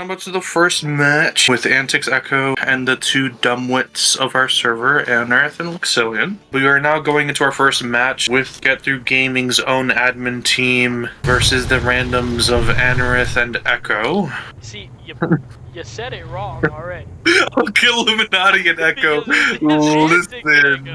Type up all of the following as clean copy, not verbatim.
about to the first match with Antics Echo and the two dumbwits of our server, Anerith and Luxillian. We are now going into our first match with Get Through Gaming's own admin team versus the randoms of Anerith and Echo. See, you said it wrong already. Okay, Illuminati and Echo, listen.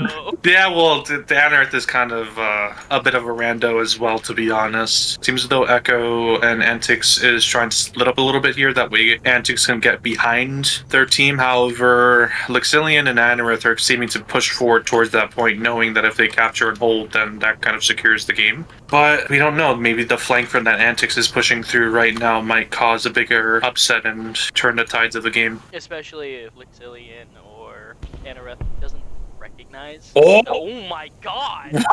Yeah, well, the Anerith is kind of a bit of a rando as well, to be honest. Seems as though Echo and Antics is trying to split up a little bit here, that way Antics can get behind their team. However, Luxillian and Anerith are seeming to push forward towards that point, knowing that if they capture and hold, then that kind of secures the game. But we don't know, maybe the flank from that Antics is pushing through right now might cause a bigger upset and turn the tides of the game. Especially if Luxillian or Anerith doesn't recognize. Oh my god!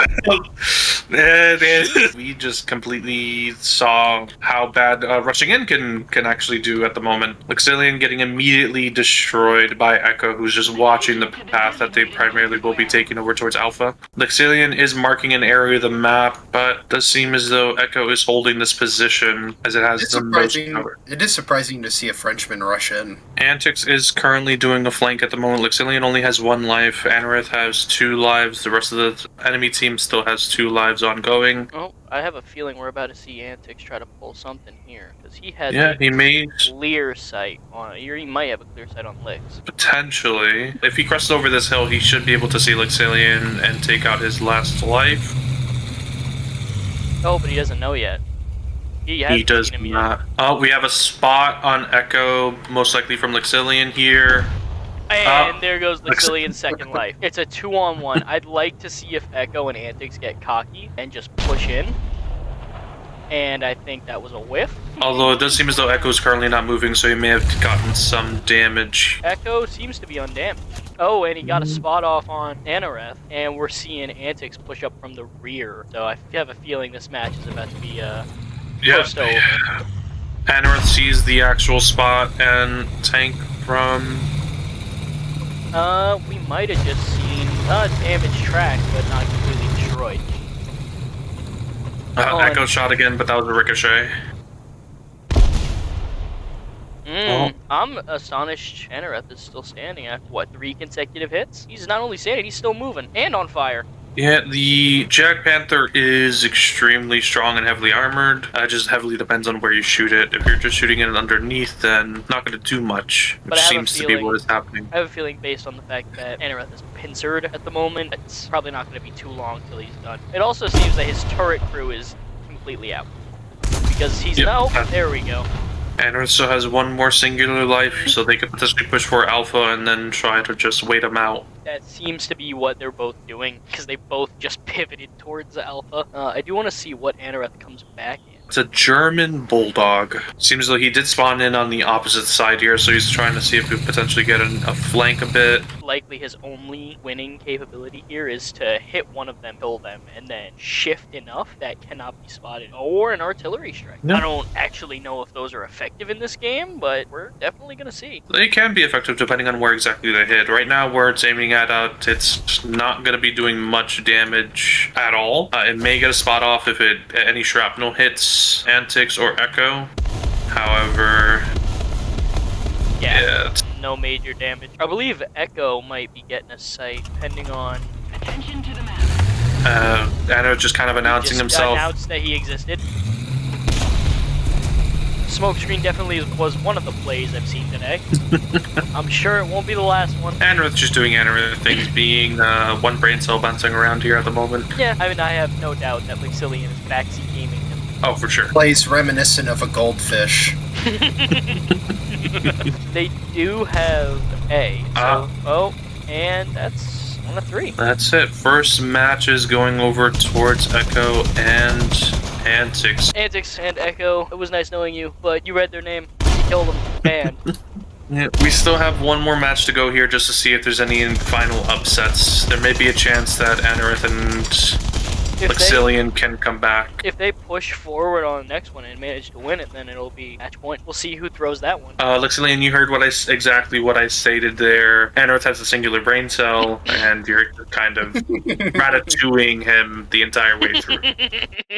We just completely saw how bad rushing in can actually do at the moment. Luxillian getting immediately destroyed by Echo, who's just watching the path that they primarily will be taking over towards Alpha. Luxillian is marking an area of the map, but it does seem as though Echo is holding this position as it has the most power. It is surprising to see a Frenchman rush in. Antics is currently doing a flank at the moment. Luxillian only has 1 life. Anerith has 2 lives. The rest of the enemy team still has 2 lives ongoing. Oh, I have a feeling we're about to see Antics try to pull something here, because he has clear sight on it. He might have a clear sight on Lix. Potentially. If he crosses over this hill, he should be able to see Luxillian and take out his last life. Oh, but he doesn't know yet. He does not. Oh, we have a spot on Echo, most likely from Luxillian here. And there goes Luxillian's second life. It's a 2-on-1. I'd like to see if Echo and Antics get cocky and just push in. And I think that was a whiff. Although it does seem as though Echo is currently not moving, so he may have gotten some damage. Echo seems to be undamaged. Oh, and he got a spot off on Anerith, and we're seeing Antics push up from the rear. So I have a feeling this match is about to be pushed over. Anerith sees the actual spot and tank from... we might have just seen damaged track, but not completely destroyed. Echo shot again, but that was a ricochet. I'm astonished Anerith is still standing after, what, 3 consecutive hits? He's not only standing, he's still moving, and on fire. Yeah, the Jack Panther is extremely strong and heavily armored. It just heavily depends on where you shoot it. If you're just shooting it underneath, then not going to do much, which seems to be what is happening. I have a feeling, based on the fact that Anerith is pincered at the moment, it's probably not going to be too long till he's done. It also seems that his turret crew is completely out. Because he's there we go. Anerith still has 1 more singular life, so they could potentially push for Alpha and then try to just wait him out. That seems to be what they're both doing, because they both just pivoted towards Alpha. I do want to see what Anerith comes back in. It's a German Bulldog. Seems like he did spawn in on the opposite side here, so he's trying to see if he could potentially get a flank a bit. Likely his only winning capability here is to hit one of them, kill them, and then shift enough that cannot be spotted. Or an artillery strike. Yeah. I don't actually know if those are effective in this game, but we're definitely going to see. They can be effective depending on where exactly they hit. Right now, where it's aiming at, it's not going to be doing much damage at all. It may get a spot off if any shrapnel hits Antics or Echo. However, yeah, no major damage. I believe Echo might be getting a sight, depending on... Attention to the map. Anno just kind of announcing himself. Announced that he existed. Smokescreen definitely was one of the plays I've seen today. I'm sure it won't be the last one. Anerith's just doing Anerith things, being 1 brain cell bouncing around here at the moment. Yeah, I mean, I have no doubt that Luxillian is backseat gaming him. Oh, for sure. Plays reminiscent of a goldfish. They do have A. So, and that's 1 of 3. That's it. First match is going over towards Echo and Antics. Antics and Echo, it was nice knowing you, but you read their name, you killed them, and... Yeah, we still have 1 more match to go here just to see if there's any final upsets. There may be a chance that Anerith and Luxillian can come back. If they push forward on the next one and manage to win it, then it'll be match point. We'll see who throws that one. Luxillian, you heard exactly what I stated there. Anorith has a singular brain cell, and you're kind of ratatouilleing him the entire way through.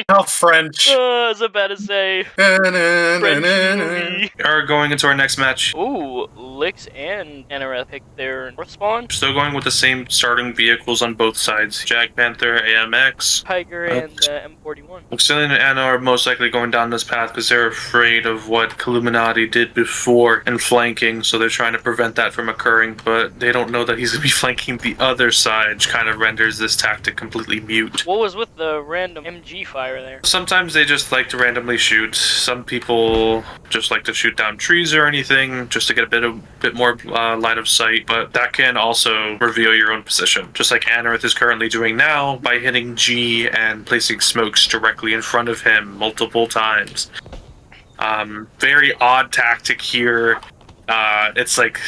How French. I was about to say French movie. Are going into our next match. Ooh, Lix and Anorith picked their north spawn. Still going with the same starting vehicles on both sides. Jag Panther, AMX. Tiger and M41. Luxillian and Anna are most likely going down this path because they're afraid of what Illuminati did before in flanking, so they're trying to prevent that from occurring, but they don't know that he's going to be flanking the other side, which kind of renders this tactic completely mute. What was with the random MG fire there? Sometimes they just like to randomly shoot. Some people just like to shoot down trees or anything just to get a bit more line of sight, but that can also reveal your own position, just like Anorith is currently doing now by hitting G and placing smokes directly in front of him multiple times. Very odd tactic here. It's like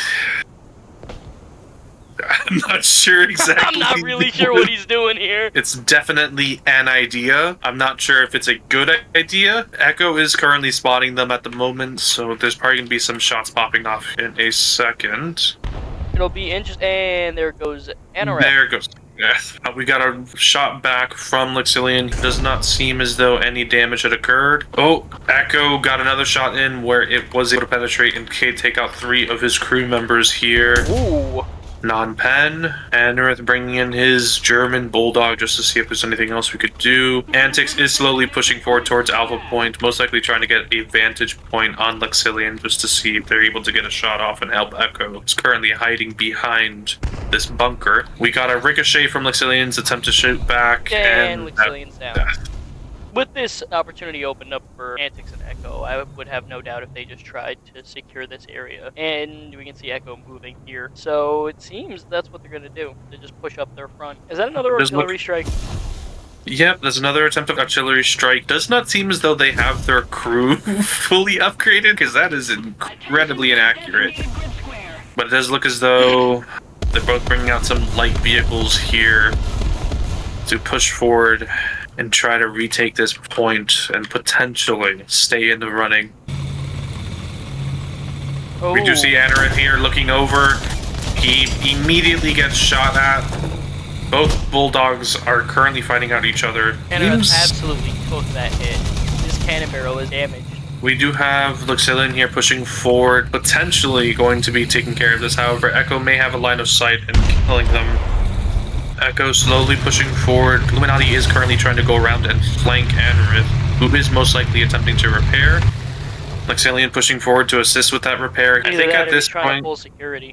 I'm not sure exactly. I'm not really sure what he's doing here. It's definitely an idea. I'm not sure if it's a good idea. Echo is currently spotting them at the moment, so there's probably going to be some shots popping off in a second. It'll be interesting. And there goes Anorith. There it goes. Yes. We got a shot back from Luxillian. Does not seem as though any damage had occurred. Oh, Echo got another shot in where it was able to penetrate and take out 3 of his crew members here. Ooh. Non-pen. Anorith bringing in his German Bulldog just to see if there's anything else we could do. Antix is slowly pushing forward towards Alpha Point, most likely trying to get a vantage point on Luxillian just to see if they're able to get a shot off and help Echo. He's currently hiding behind this bunker. We got a ricochet from Luxillian's attempt to shoot back, and Luxillian's down. With this opportunity opened up for Antix and Echo, I would have no doubt if they just tried to secure this area. And we can see Echo moving here. So it seems that's what they're going to do. They just push up their front. Is that another artillery strike? Yep, there's another attempt of artillery strike. Does not seem as though they have their crew fully upgraded, because that is incredibly inaccurate. But it does look as though they're both bringing out some light vehicles here to push forward and try to retake this point and potentially stay in the running. Oh. We do see Anorith here looking over. He immediately gets shot at. Both Bulldogs are currently fighting out each other. Anorith absolutely took that hit. His cannon barrel is damaged. We do have Luxillian here pushing forward, potentially going to be taking care of this. However, Echo may have a line of sight and killing them. Echo slowly pushing forward. Illuminati is currently trying to go around and flank Anorith, who is most likely attempting to repair. Luxillian pushing forward to assist with that repair. I think at this point,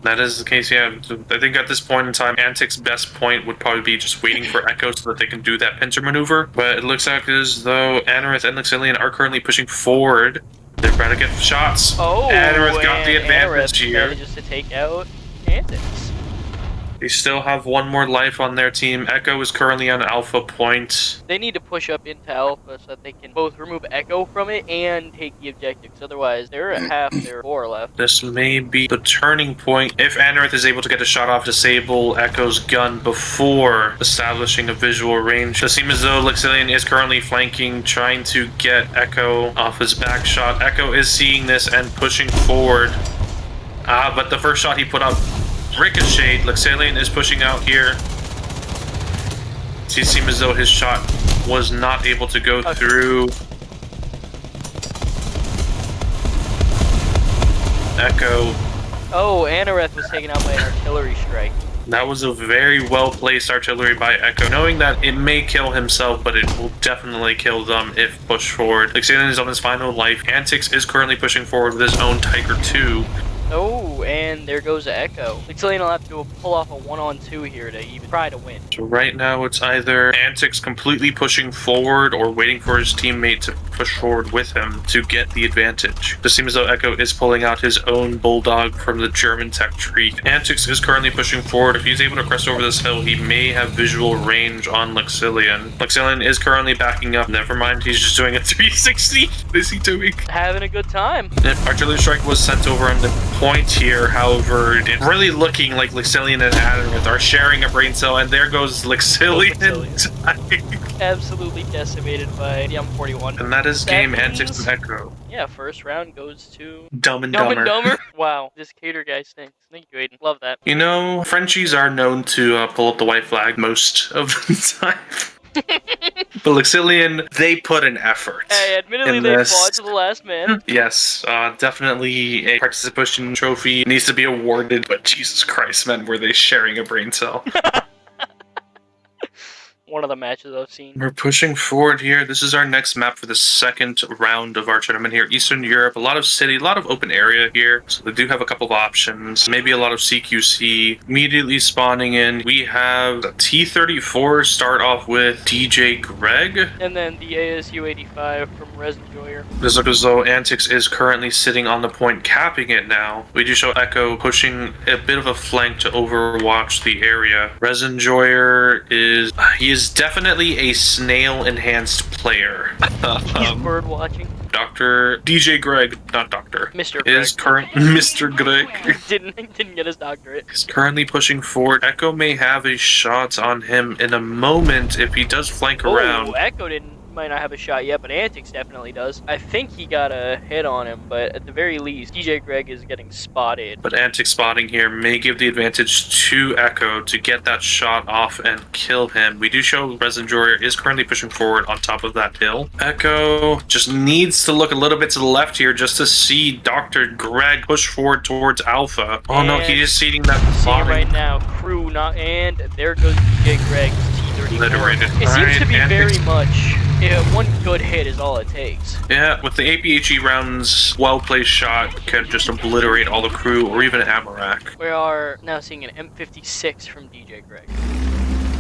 that is the case, yeah. I think at this point in time, Antic's best point would probably be just waiting for Echo so that they can do that pincer maneuver. But it looks like as though Anorith and Luxillian are currently pushing forward. They're trying to get shots. Oh, Anorith got the advantage here. Manages to take out Antix. They still have one more life on their team. Echo is currently on Alpha Point. They need to push up into Alpha so that they can both remove Echo from it and take the objectives. Otherwise, they're at half their 4 left. This may be the turning point. If Anorith is able to get a shot off, disable Echo's gun before establishing a visual range. It seems as though Luxillian is currently flanking, trying to get Echo off his back shot. Echo is seeing this and pushing forward. But the first shot he put up ricocheted. Luxillian is pushing out here. It seems as though his shot was not able to go through. Echo. Oh, Anorith was taken out by an artillery strike. That was a very well-placed artillery by Echo, knowing that it may kill himself, but it will definitely kill them if pushed forward. Luxillian is on his final life. Antix is currently pushing forward with his own Tiger 2. Oh, and there goes Echo. Luxillian will have to pull off a 1-on-2 here to even try to win. So right now it's either Antix completely pushing forward or waiting for his teammate to push forward with him to get the advantage. It seems as though Echo is pulling out his own Bulldog from the German tech tree. Antix is currently pushing forward. If he's able to crest over this hill, he may have visual range on Luxillian. Luxillian is currently backing up. Never mind, he's just doing a 360. What is he doing? Having a good time. Artillery strike was sent over on the point here. However, it's really looking like Luxillian and Anorith are sharing a brain cell, and there goes Luxillian. absolutely decimated by the M41. And that is That game means- Antics and Echo. Yeah, first round goes to Dumb and Dumb and Dumber. Dumber. Wow, this cater guy stinks. Thank you, Aiden. Love that. You know, Frenchies are known to pull up the white flag most of the time. But Luxillian, they put an effort. Hey, admittedly, in they this. fought to the last man. Yes, definitely a participation trophy needs to be awarded, but Jesus Christ, man, were they sharing a brain cell. One of the matches I've seen. We're pushing forward here. This is our next map for the second round of our tournament here. Eastern Europe, a lot of city, a lot of open area here. So they do have a couple of options. Maybe a lot of CQC. Immediately spawning in, we have a T-34 start off with DJ Greg. And then the ASU 85 from Res Enjoyer. This looks as though Antics is currently sitting on the point, capping it now. We do show Echo pushing a bit of a flank to overwatch the area. Res Enjoyer he is definitely a snail-enhanced player. He's bird watching. Dr. DJ Greg, not Doctor, Mr. is Greg. Mr. Greg didn't get his doctorate. is currently pushing forward. Echo may have a shot on him in a moment if he does flank around. Oh, Echo might not have a shot yet, but Antics definitely does. I think he got a hit on him, but at the very least, DJ Greg is getting spotted. But Antic spotting here may give the advantage to Echo to get that shot off and kill him. We do show Res Enjoyer is currently pushing forward on top of that hill. Echo just needs to look a little bit to the left here just to see Dr. Greg push forward towards Alpha. Oh And no, he is seeing that See spotting. right now, crew not, and there goes DJ Greg's T-34. Obliterated. It seems to be Antics. very much. Yeah, one good hit is all it takes. Yeah, with the APHE rounds, well-placed shot can just obliterate all the crew or even Amarak. We are now seeing an M56 from DJ Greg.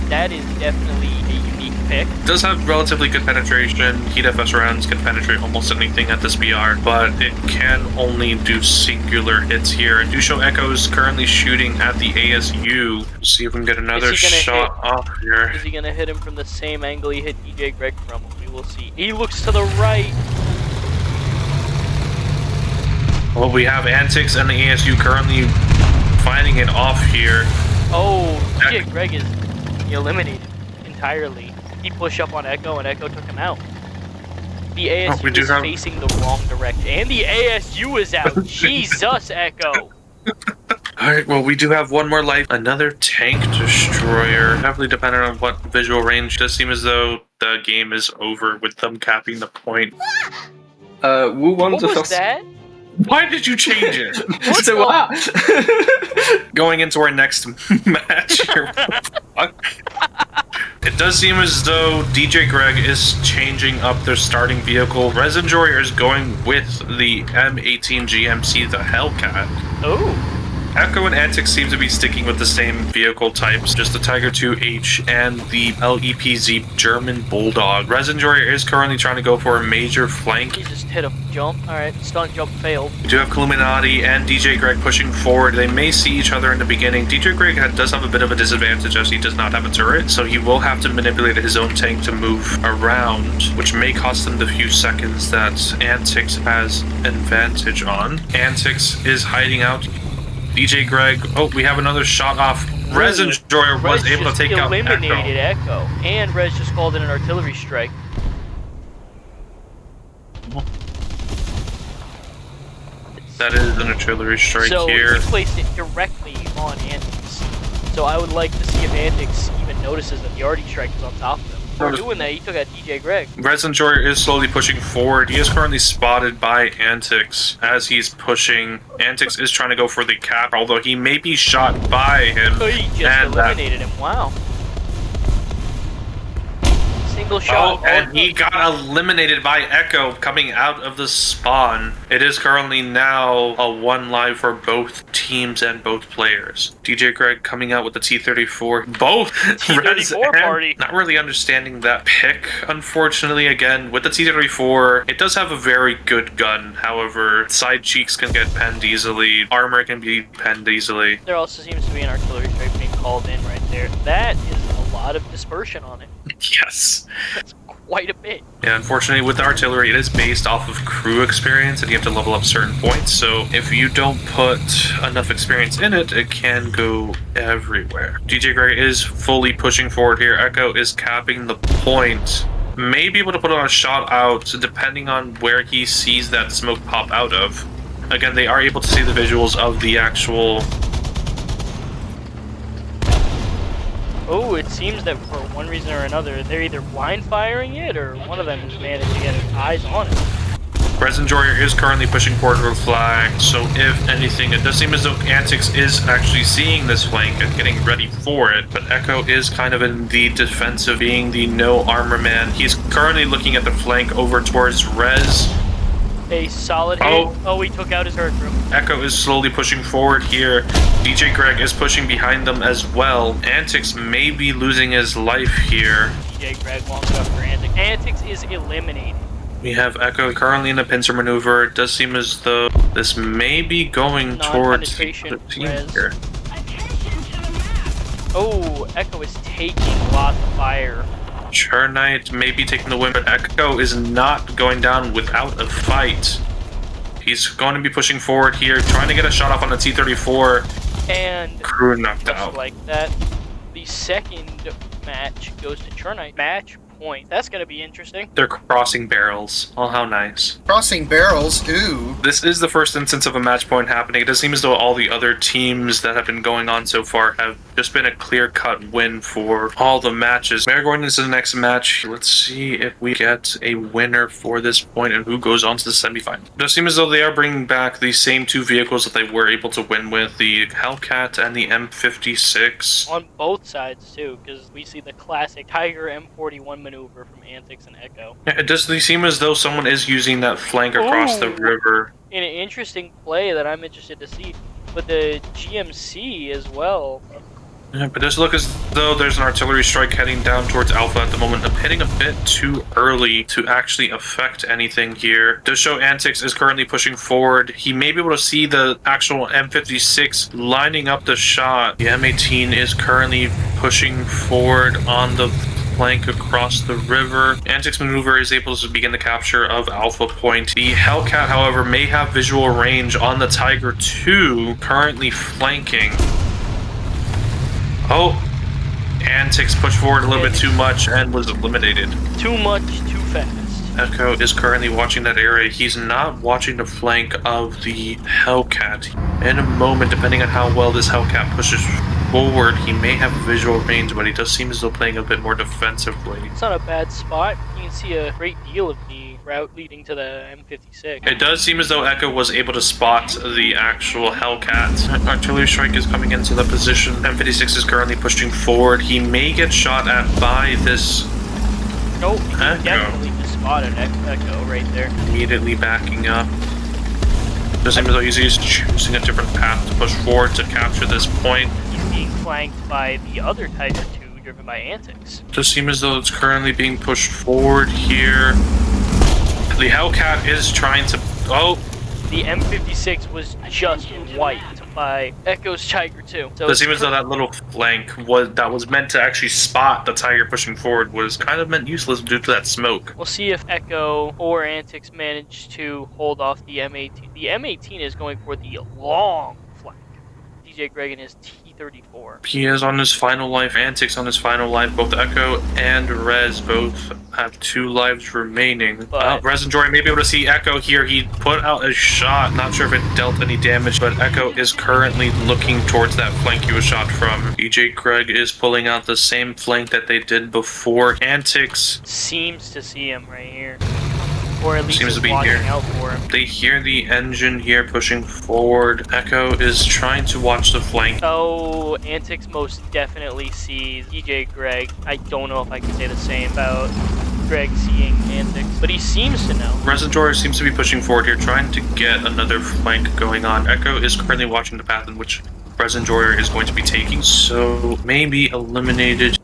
That is definitely a unique pick. It does have relatively good penetration. Heat FS rounds can penetrate almost anything at this BR, but it can only do singular hits here. And do show Echo's currently shooting at the ASU. See if we can get another shot off here. Is he gonna hit him from the same angle he hit DJ Greg from? We will see. He looks to the right. Well, we have Antics and the ASU currently fighting it off here. Oh, DJ Greg is eliminated entirely. He pushed up on Echo and Echo took him out. The ASU is facing the wrong direction. And the ASU is out. Jesus, Echo. Alright, well, we do have one more life. Another tank destroyer. Heavily dependent on what visual range. It does seem as though the game is over with them capping the point. Who won What the was first? that? Why did you change it? What So the- what? Going into our next match here. It does seem as though DJ Greg is changing up their starting vehicle. Res Enjoyer is going with the M18 GMC, the Hellcat. Oh. Echo and Antics seem to be sticking with the same vehicle types, just the Tiger 2H and the LEPZ German Bulldog. Res Enjoyer is currently trying to go for a major flank. He just hit a jump. Alright, stunt jump failed. We do have Illuminati and DJ Greg pushing forward. They may see each other in the beginning. DJ Greg does have a bit of a disadvantage as he does not have a turret, so he will have to manipulate his own tank to move around, which may cost him the few seconds that Antics has advantage on. Antics is hiding out. DJ Greg, oh, we have another shot off. Res Enjoyer was able to take out eliminated Echo. And Res just called in an artillery strike. That is an artillery strike So here. he placed it directly on Antics. So I would like to see if Antics even notices that the arty strike is on top of him. For doing that, he took out DJ Greg. Res Enjoyer is slowly pushing forward. He is currently spotted by Antics as he's pushing. Antics is trying to go for the cap, although he may be shot by him. Oh, he just eliminated him. Wow. Single shot. Oh, and he got eliminated by Echo coming out of the spawn. It is currently now a 1 live for both teams and both players. DJ Greg coming out with the T-34. Both T-34 party. Not really understanding that pick, unfortunately. Again, with the T-34, it does have a very good gun. However, side cheeks can get penned easily. Armor can be penned easily. There also seems to be an artillery strike being called in right there. That is a lot of dispersion on it. Yes. That's quite a bit. Yeah, unfortunately, with the artillery, it is based off of crew experience, and you have to level up certain points. So if you don't put enough experience in it, it can go everywhere. DJ Greg is fully pushing forward here. Echo is capping the point. May be able to put on a shot out, depending on where he sees that smoke pop out of. Again, they are able to see the visuals of the actual... Oh, it seems that for one reason or another, they're either blind firing it or one of them has managed to get his eyes on it. Resin Joyer is currently pushing forward with a flag, so if anything, it does seem as though Antics is actually seeing this flank and getting ready for it, but Echo is kind of in the defensive, being the no armor man. He's currently looking at the flank over towards Rez. A solid hit. Oh, he took out his herd group. Echo is slowly pushing forward here. DJ Greg is pushing behind them as well. Antics may be losing his life here. DJ Greg won't go for Antics. Antics is eliminated. We have Echo currently in a pincer maneuver. It does seem as though this may be going towards the team here. Oh, Echo is taking lots of fire. Chur Knight may be taking the win, but Echo is not going down without a fight. He's going to be pushing forward here, trying to get a shot off on the T-34. And crew knocked just out. Like that, the second match goes to Chur Knight. Match point. That's going to be interesting. They're crossing barrels. Oh, how nice. Crossing barrels, ooh. This is the first instance of a match point happening. It does seem as though all the other teams that have been going on so far have just been a clear-cut win for all the matches. We're going into the next match. Let's see if we get a winner for this point and who goes on to the semifinal. It does seem as though they are bringing back the same two vehicles that they were able to win with, the Hellcat and the M56. On both sides, too, because we see the classic Tiger M41 maneuver from Antics and Echo. Yeah, it does seem as though someone is using that flank across the river. In an interesting play that I'm interested to see, but the GMC as well. Yeah, but it does look as though there's an artillery strike heading down towards Alpha at the moment. I'm hitting a bit too early to actually affect anything here. It does show Antics is currently pushing forward. He may be able to see the actual M56 lining up the shot. The M18 is currently pushing forward on the flank across the river. Antics maneuver is able to begin the capture of Alpha Point. The Hellcat, however, may have visual range on the Tiger 2, currently flanking. Oh, Antics pushed forward a little bit too much and was eliminated. Too much, too fast. Echo is currently watching that area. He's not watching the flank of the Hellcat. In a moment, depending on how well this Hellcat pushes forward, he may have visual range, but he does seem as though playing a bit more defensively. It's not a bad spot. You can see a great deal of the route leading to the M56. It does seem as though Echo was able to spot the actual Hellcat. Artillery strike is coming into the position. M56 is currently pushing forward. He may get shot at by this Nope, he definitely just spotted Echo right there. Immediately backing up. It does seem as though he's choosing a different path to push forward to capture this point. He's being flanked by the other Tiger 2 driven by Antics. It does seem as though it's currently being pushed forward here. The Hellcat is trying to... Oh! The M56 was just wiped by Echo's Tiger 2. So It does seem as though that little flank that was meant to actually spot the Tiger pushing forward was kind of meant useless due to that smoke. We'll see if Echo or Antics manage to hold off the M18. The M18 is going for the long flank. DJ Greg and his T-34. He is on his final life, Antics on his final life. Both Echo and Rez both have 2 lives remaining. Rez and Jory may be able to see Echo here. He put out a shot. Not sure if it dealt any damage, but Echo is currently looking towards that flank he was shot from. DJ Greg is pulling out the same flank that they did before. Antics seems to see him right here. Or at least seems to be watching here. out for him. They hear the engine here pushing forward. Echo is trying to watch the flank. Oh, Antics most definitely sees DJ Greg. I don't know if I can say the same about Greg seeing Antics, but he seems to know. Residor seems to be pushing forward here, trying to get another flank going on. Echo is currently watching the path in which Residor is going to be taking, so maybe eliminated.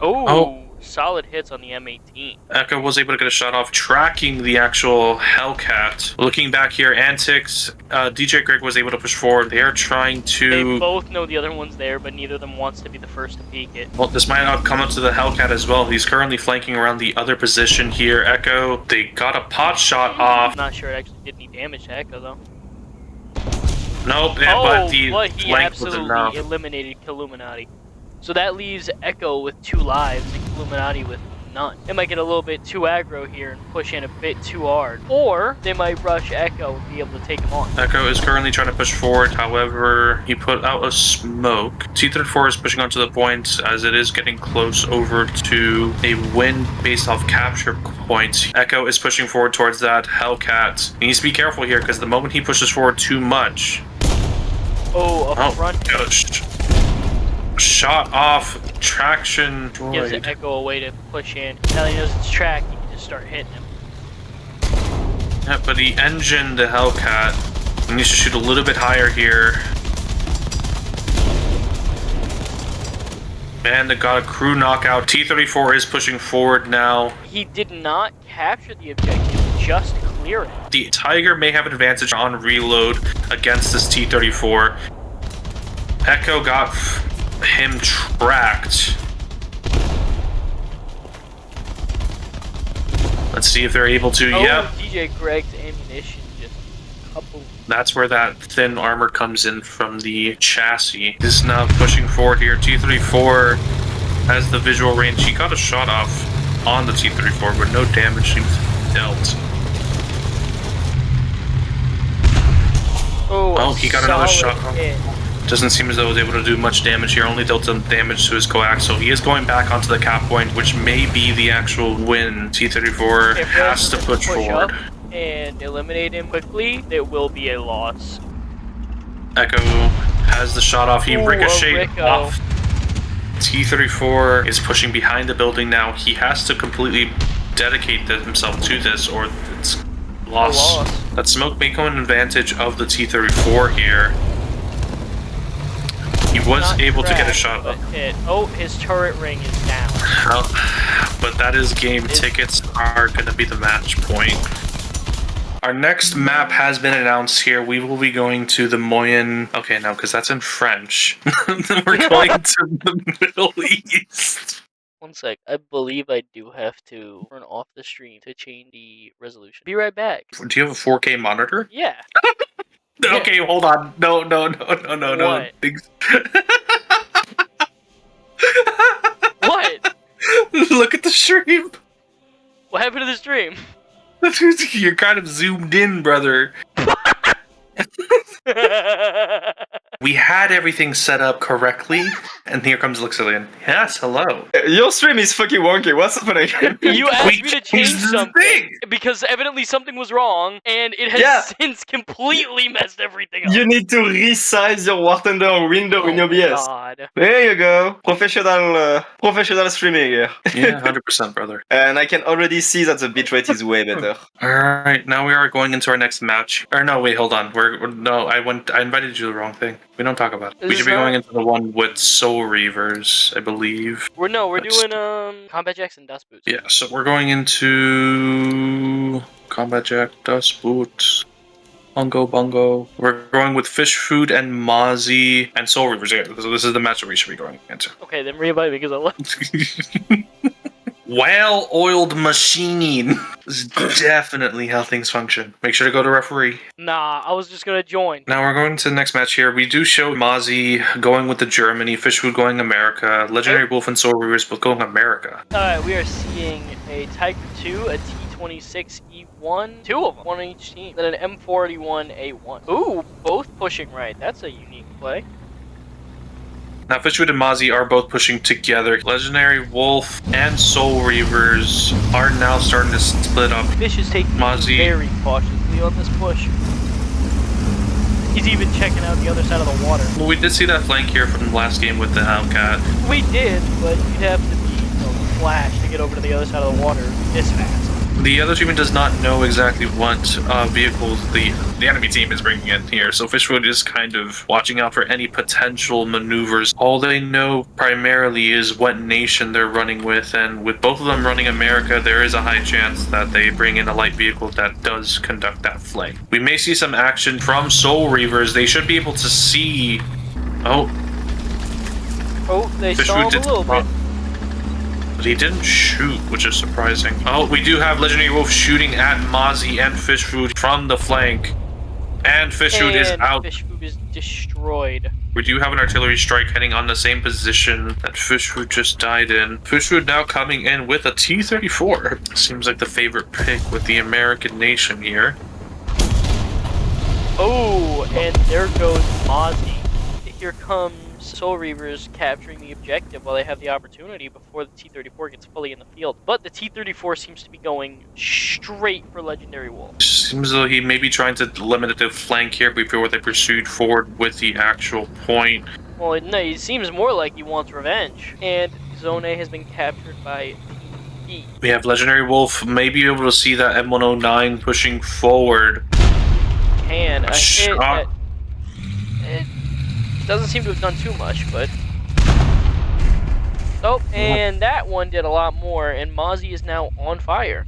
Oh. solid hits on the M18. Echo was able to get a shot off, tracking the actual Hellcat. Looking back here, Antics, DJ Greg was able to push forward. They are trying to... They both know the other one's there, but neither of them wants to be the first to peek it. Well, this might not come up to the Hellcat as well. He's currently flanking around the other position here. Echo, they got a pot shot off. I'm not sure it actually did any damage to Echo, though. Nope, but the he flank was enough. absolutely eliminated Killuminati. So that leaves Echo with 2 lives and Killuminati with none. They might get a little bit too aggro here and push in a bit too hard. Or they might rush Echo and be able to take him on. Echo is currently trying to push forward, however, he put out a smoke. T-34 is pushing onto the point as it is getting close over to a win based off capture points. Echo is pushing forward towards that Hellcat. He needs to be careful here because the moment he pushes forward too much... front. Shot off, traction. Gives Echo a way to push in. Now that he knows it's tracked, he can just start hitting him. Yeah, but he engined the Hellcat. He needs to shoot a little bit higher here. And they got a crew knockout. T-34 is pushing forward now. He did not capture the objective, just clear it. The Tiger may have an advantage on reload against this T-34. Echo got him tracked. Let's see if they're able to. Yep. DJ Greg's ammunition just couple. That's where that thin armor comes in from the chassis. He's now pushing forward here. T-34 has the visual range. He got a shot off on the T-34, but no damage seems dealt. Oh, he got another shot off. Doesn't seem as though he was able to do much damage here, only dealt some damage to his coaxial. He is going back onto the cap point, which may be the actual win. T-34 has to push forward. Up and eliminate him quickly, it will be a loss. Echo has the shot off. He ricocheted off. T-34 is pushing behind the building now. He has to completely dedicate himself to this or it's loss. That smoke may come an advantage of the T-34 here. He was able to get a shot up. Oh, his turret ring is down. But that is game. Tickets are going to be the match point. Our next map has been announced here. We will be going to the Moyen... Okay, no, because that's in French. We're going to the Middle East. One sec. I believe I do have to turn off the stream to change the resolution. Be right back. Do you have a 4K monitor? Yeah. Okay, hold on. No. What? What? Look at the stream. What happened to the stream? You're kind of zoomed in, brother. We had everything set up correctly, and here comes Luxillian. Yes, hello. Your stream is fucking wonky. What's happening? You asked me to change changed the something thing. because evidently something was wrong, and it has since completely messed everything up. You need to resize your War Thunder window in OBS. God. There you go. Professional streaming here. Yeah, 100%, brother. And I can already see that the bitrate is way better. Alright, now we are going into our next match. Or no, wait, hold on. I invited you to the wrong thing. We don't talk about it. We should be going into the one with Soul Reavers, I believe. We're doing Combat Jacks and Dust Boots. Yeah, so we're going into Combat Jack, Dust Boots, Bungo. We're going with Fish Food and Mozzie and Soul Reavers. Yeah, so this is the match that we should be going into. Okay, then re-invite me because I left. Well-oiled machining is definitely how things function. Make sure to go to referee. Nah, I was just gonna join. Now we're going to the next match here. We do show Mozzie going with the Germany, Fish Food going America, Legendary Wolf and Soul Reavers both going America. Alright, we are seeing a Tiger 2, a T-26 E1, 2 of them, one on each team, then an M481 A1. Ooh, both pushing right. That's a unique play. Now, Fish Food and Mozzie are both pushing together. Legendary Wolf and Soul Reavers are now starting to split up. Fish is taking Mozzie very cautiously on this push. He's even checking out the other side of the water. Well, we did see that flank here from the last game with the Hellcat. We did, but you'd have to be a flash to get over to the other side of the water this fast. The other team does not know exactly what vehicles the enemy team is bringing in here, so Fishwood is kind of watching out for any potential maneuvers. All they know primarily is what nation they're running with, and with both of them running America, there is a high chance that they bring in a light vehicle that does conduct that flight. We may see some action from Soul Reavers. They should be able to see... Oh, they Fishwood saw him a did little bit. But he didn't shoot, which is surprising. Oh, we do have Legendary Wolf shooting at Mozzie and Fishfood from the flank. And Fishfood is out. Fishfood is destroyed. We do have an artillery strike heading on the same position that Fishfood just died in. Fishfood now coming in with a T-34. Seems like the favorite pick with the American nation here. Oh, and there goes Mozzie. Here comes Soul Reavers capturing the objective while they have the opportunity before the T-34 gets fully in the field. But the T-34 seems to be going straight for Legendary Wolf. Seems though he may be trying to limit it to flank here before they pursued forward with the actual point. Well, no, it seems more like he wants revenge. And Zone A has been captured by E. We have Legendary Wolf may be able to see that M109 pushing forward. A hit shot. it doesn't seem to have done too much, but... Oh, and that one did a lot more, and Mozzie is now on fire.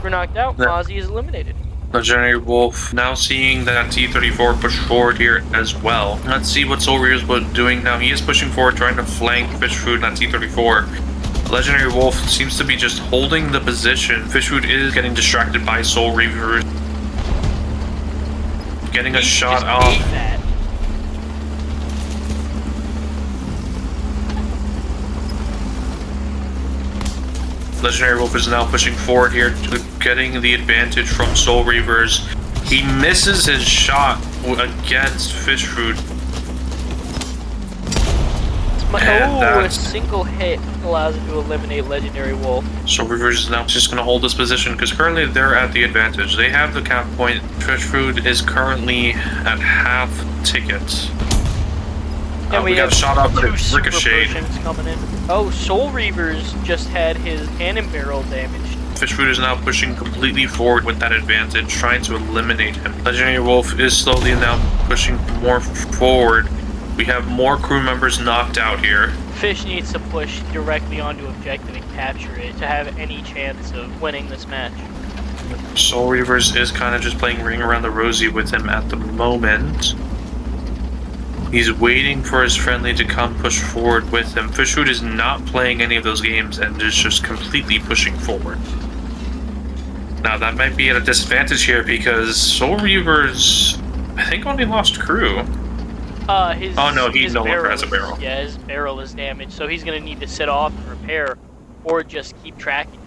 We're knocked out, Mozzie is eliminated. Legendary Wolf now seeing that T-34 push forward here as well. Let's see what Soul Reavers was doing now. He is pushing forward, trying to flank Fishfood and that T-34. Legendary Wolf seems to be just holding the position. Fishfood is getting distracted by Soul Reavers. Getting a shot off. Legendary Wolf is now pushing forward here, getting the advantage from Soul Reavers. He misses his shot against Fishfood. A single hit allows him to eliminate Legendary Wolf. Soul Reavers is now just going to hold this position because currently they're at the advantage. They have the cap point. Fishfood is currently at half tickets. And we got a shot off, but it ricocheted. Coming in. Oh, Soul Reavers just had his cannon barrel damaged. Fishfood is now pushing completely forward with that advantage, trying to eliminate him. Legendary Wolf is slowly now pushing more forward. We have more crew members knocked out here. Fish needs to push directly onto objective and capture it to have any chance of winning this match. Soul Reavers is kind of just playing ring around the rosy with him at the moment. He's waiting for his friendly to come push forward with him. Fishfood is not playing any of those games and is just completely pushing forward. Now that might be at a disadvantage here because Soul Reavers, I think, only lost crew. Oh no, he no longer has a barrel. Yeah, his barrel is damaged, so he's going to need to sit off and repair, or just keep tracking.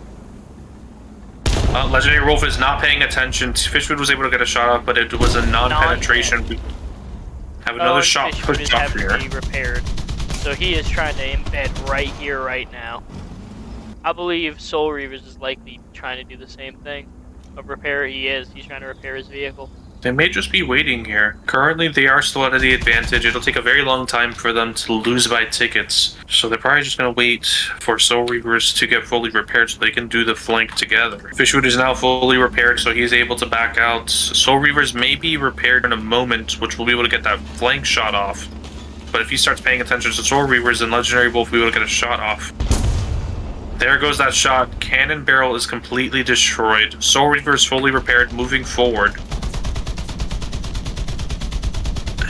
Legendary Wolf is not paying attention. Fishfood was able to get a shot off, but it was a non-penetration. We have another shot pushed off here. To be repaired, so he is trying to embed right here, right now. I believe Soul Reavers is likely trying to do the same thing. Of repair, he's trying to repair his vehicle. They may just be waiting here. Currently, they are still at the advantage. It'll take a very long time for them to lose by tickets. So they're probably just going to wait for Soul Reavers to get fully repaired so they can do the flank together. Fishwood is now fully repaired, so he's able to back out. Soul Reavers may be repaired in a moment, which will be able to get that flank shot off. But if he starts paying attention to Soul Reavers, then Legendary Wolf will be able to get a shot off. There goes that shot. Cannon barrel is completely destroyed. Soul Reavers fully repaired, moving forward.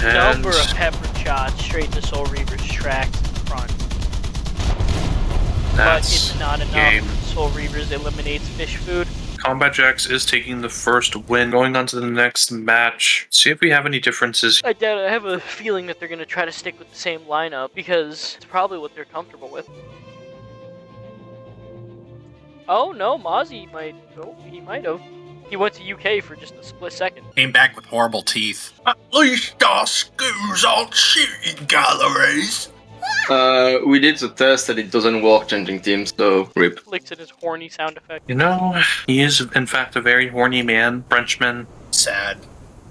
Number of pepper shots straight to Soul Reaver's tracks in front. But it's not enough. Game. Soul Reavers eliminates Fishfood. Combat Jax is taking the first win. Going on to the next match. See if we have any differences. I have a feeling that they're going to try to stick with the same lineup because it's probably what they're comfortable with. Oh no, Mozzie might. Oh, he might have. He went to UK for just a split second. Came back with horrible teeth. At least our schools aren't shooting galleries. We did the test and it doesn't work changing teams, so rip. Flicks in his horny sound effect. You know, he is in fact a very horny man, Frenchman. Sad.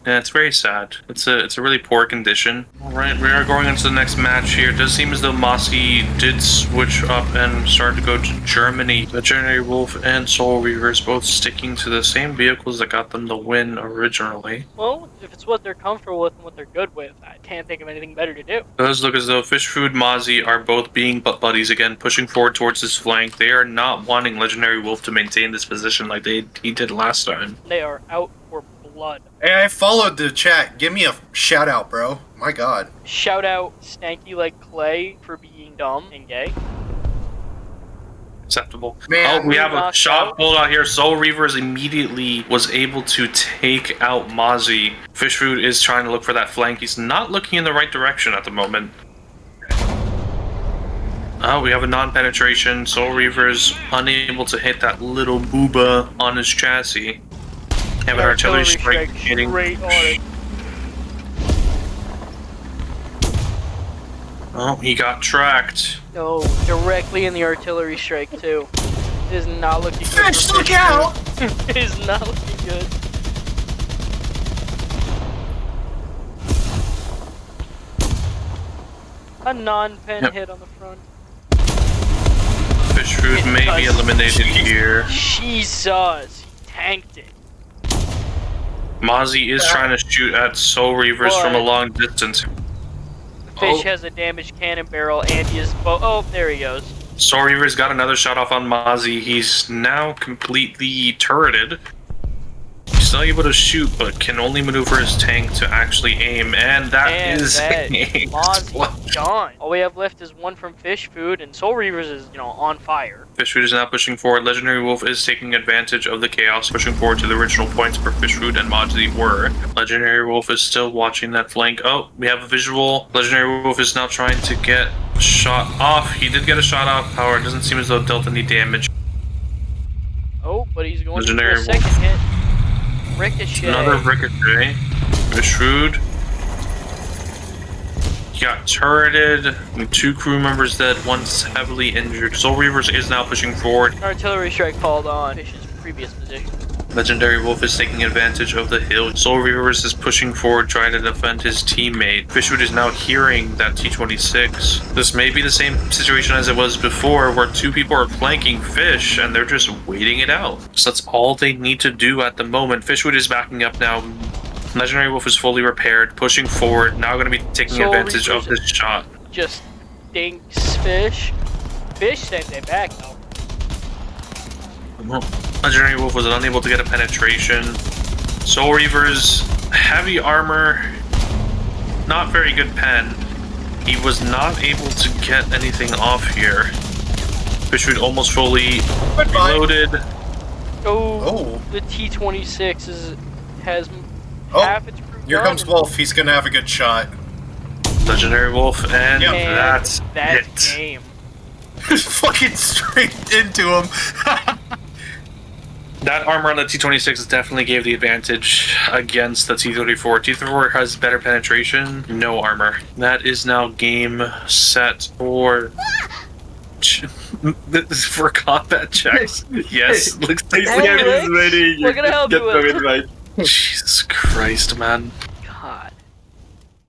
Yeah, it's very sad. It's a really poor condition. All right, we are going into the next match here. It does seem as though Mossy did switch up and start to go to Germany. Legendary Wolf and Soul Reavers both sticking to the same vehicles that got them the win originally. Well, if it's what they're comfortable with and what they're good with, I can't think of anything better to do. It does look as though Fish Food Mozzie are both being butt buddies again, pushing forward towards his flank. They are not wanting Legendary Wolf to maintain this position like he did last time. They are out for blood. Hey, I followed the chat. Give me a shout out, bro. My God. Shout out Stanky like Clay for being dumb and gay. Acceptable. Man, oh, we have a knocked shot out. pulled out here. Soul Reavers immediately was able to take out Mozzie. Fish Food is trying to look for that flank. He's not looking in the right direction at the moment. Oh, we have a non-penetration. Soul Reavers unable to hit that little booba on his chassis. Have an artillery strike hitting. Straight on it. Oh, he got tracked. No, directly in the artillery strike too. It is not looking good. Fish, for look out! It is not looking good. A non-pen hit on the front. Fish Food may be eliminated here. Jesus, he tanked it. Mozzie is trying to shoot at Soul Reavers from a long distance. Fish has a damaged cannon barrel and he is... Oh, there he goes. Soul Reaver's got another shot off on Mozzie. He's now completely turreted. He's still able to shoot, but can only maneuver his tank to actually aim, and that is Mozzie gone. All we have left is one from Fish Food, and Soul Reavers is, on fire. Fish Food is now pushing forward. Legendary Wolf is taking advantage of the chaos, pushing forward to the original points where Fish Food and Mozzie were. Legendary Wolf is still watching that flank. Oh, we have a visual. Legendary Wolf is now trying to get shot off. He did get a shot off, however, it doesn't seem as though it dealt any damage. Oh, but he's going Legendary for a second hit. Ricochet. Another ricochet. Fish Food. He got turreted. Two crew members dead. One's heavily injured. Soul Reavers is now pushing forward. Artillery strike called on Fish's previous position. Legendary Wolf is taking advantage of the hill. Soul Reavers is pushing forward, trying to defend his teammate. Fishwood is now hearing that T-26. This may be the same situation as it was before, where two people are flanking Fish, and they're just waiting it out. So that's all they need to do at the moment. Fishwood is backing up now. Legendary Wolf is fully repaired, pushing forward, now going to be taking advantage of this shot. Just dinks Fish. Fish sent it back, though. Legendary Wolf was unable to get a penetration. Soul Reavers, heavy armor, not very good pen. He was not able to get anything off here. Fishwood almost fully reloaded. Oh, the T-26 has half its crew Here gone. comes Wolf. He's gonna have a good shot. Legendary Wolf, and that's it. Game. Fucking straight into him. That armor on the T-26 definitely gave the advantage against the T-34. T-34 has better penetration, no armor. That is now game set for combat checks. Yes, looks like Hey, Rick, we're gonna help you with. Jesus Christ, man. God.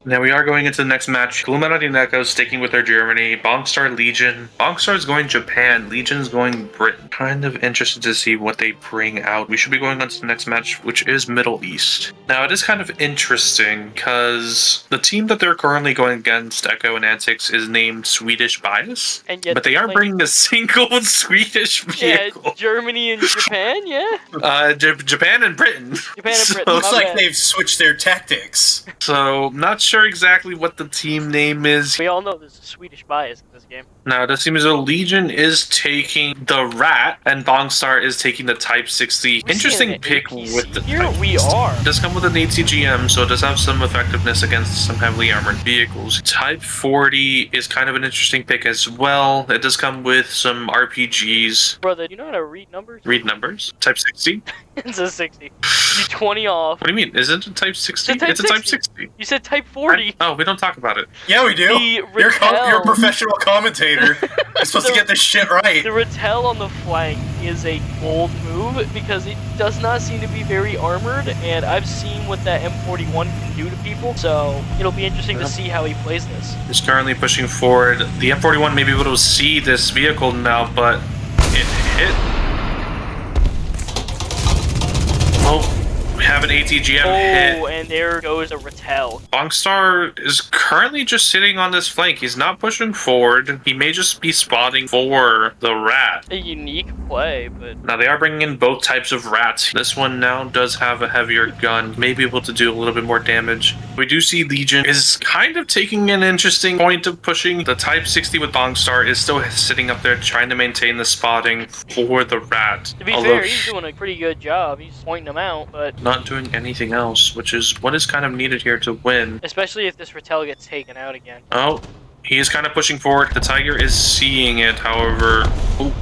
Now we are going into the next match. Illuminati Neko sticking with their Germany. Bongstar Legion. Bongstar is going Japan. Legion's going Britain. Kind of interested to see what they bring out. We should be going on to the next match, which is Middle East. Now it is kind of interesting because the team that they're currently going against, Echo and Antics, is named Swedish Bias. And yet But they aren't bringing a single Swedish vehicle. Yeah, Germany and Japan, yeah. Japan and Britain. Japan and Britain. Looks my like bad. they've switched their tactics. So, not sure exactly what the team name is. We all know there's a Swedish bias in this game. Now, it does seem as though Legion is taking the Rat, and Bongstar is taking the Type 60. Interesting pick with the Here Type we 60. are. It does come with an ATGM, so it does have some effectiveness against some heavily armored vehicles. Type 40 is kind of an interesting pick as well. It does come with some RPGs. Brother, do you know how to read numbers? Read numbers. Type 60? It's a 60. You 20 off. What do you mean? Isn't it Type 60? It's a Type 60. You said Type 40. Oh, we don't talk about it. Yeah, we do. The You're a Raquel. professional commentator. I'm supposed to get this shit right. The Rattel on the flank is a bold move because it does not seem to be very armored, and I've seen what that M41 can do to people, so it'll be interesting to see how he plays this. He's currently pushing forward. The M41 may be able to see this vehicle now, but it hit. Oh, we have an ATGM hit. Oh, and there goes a Rattel. Bongstar is currently just sitting on this flank. He's not pushing forward. He may just be spotting for the rat. A unique play, but... Now, they are bringing in both types of rats. This one now does have a heavier gun, may be able to do a little bit more damage. We do see Legion is kind of taking an interesting point of pushing. The Type 60 with Bongstar is still sitting up there trying to maintain the spotting for the rat. To be fair, he's doing a pretty good job. He's pointing them out, but... not doing anything else, which is what is kind of needed here to win. Especially if this Rattel gets taken out again. Oh, he is kind of pushing forward. The Tiger is seeing it, however. Oh,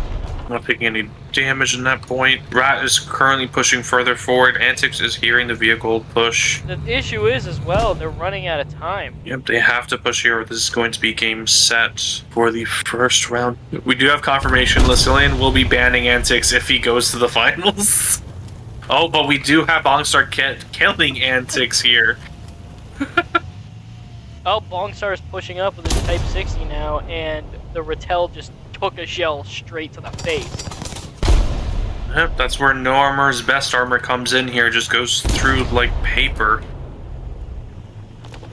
not taking any damage in that point. Rat is currently pushing further forward. Antics is hearing the vehicle push. The issue is, as well, they're running out of time. Yep, they have to push here. This is going to be game set for the first round. We do have confirmation. Lucilian will be banning Antics if he goes to the finals. Oh, but we do have Bongstar killing Antics here. Oh, Bongstar is pushing up with his Type 60 now, and the Rattel just took a shell straight to the face. Yep, that's where no armor's best armor comes in here. Just goes through like paper.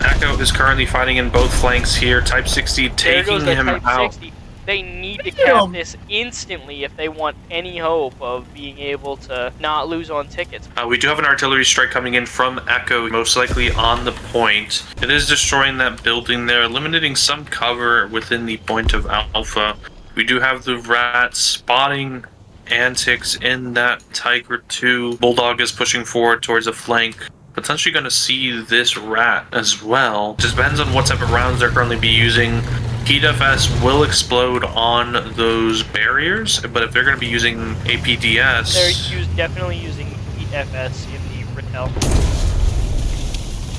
Echo is currently fighting in both flanks here. Type 60 There goes taking the him Type out. 60. They need to cap this instantly if they want any hope of being able to not lose on tickets. We do have an artillery strike coming in from Echo, most likely on the point. It is destroying that building there, eliminating some cover within the point of Alpha. We do have the rat spotting Antics in that Tiger 2. Bulldog is pushing forward towards a flank. Potentially going to see this rat as well. Just depends on what type of rounds they're currently be using. Heat FS will explode on those barriers, but if they're going to be using APDS... They're definitely using Heat FS in the Rattel.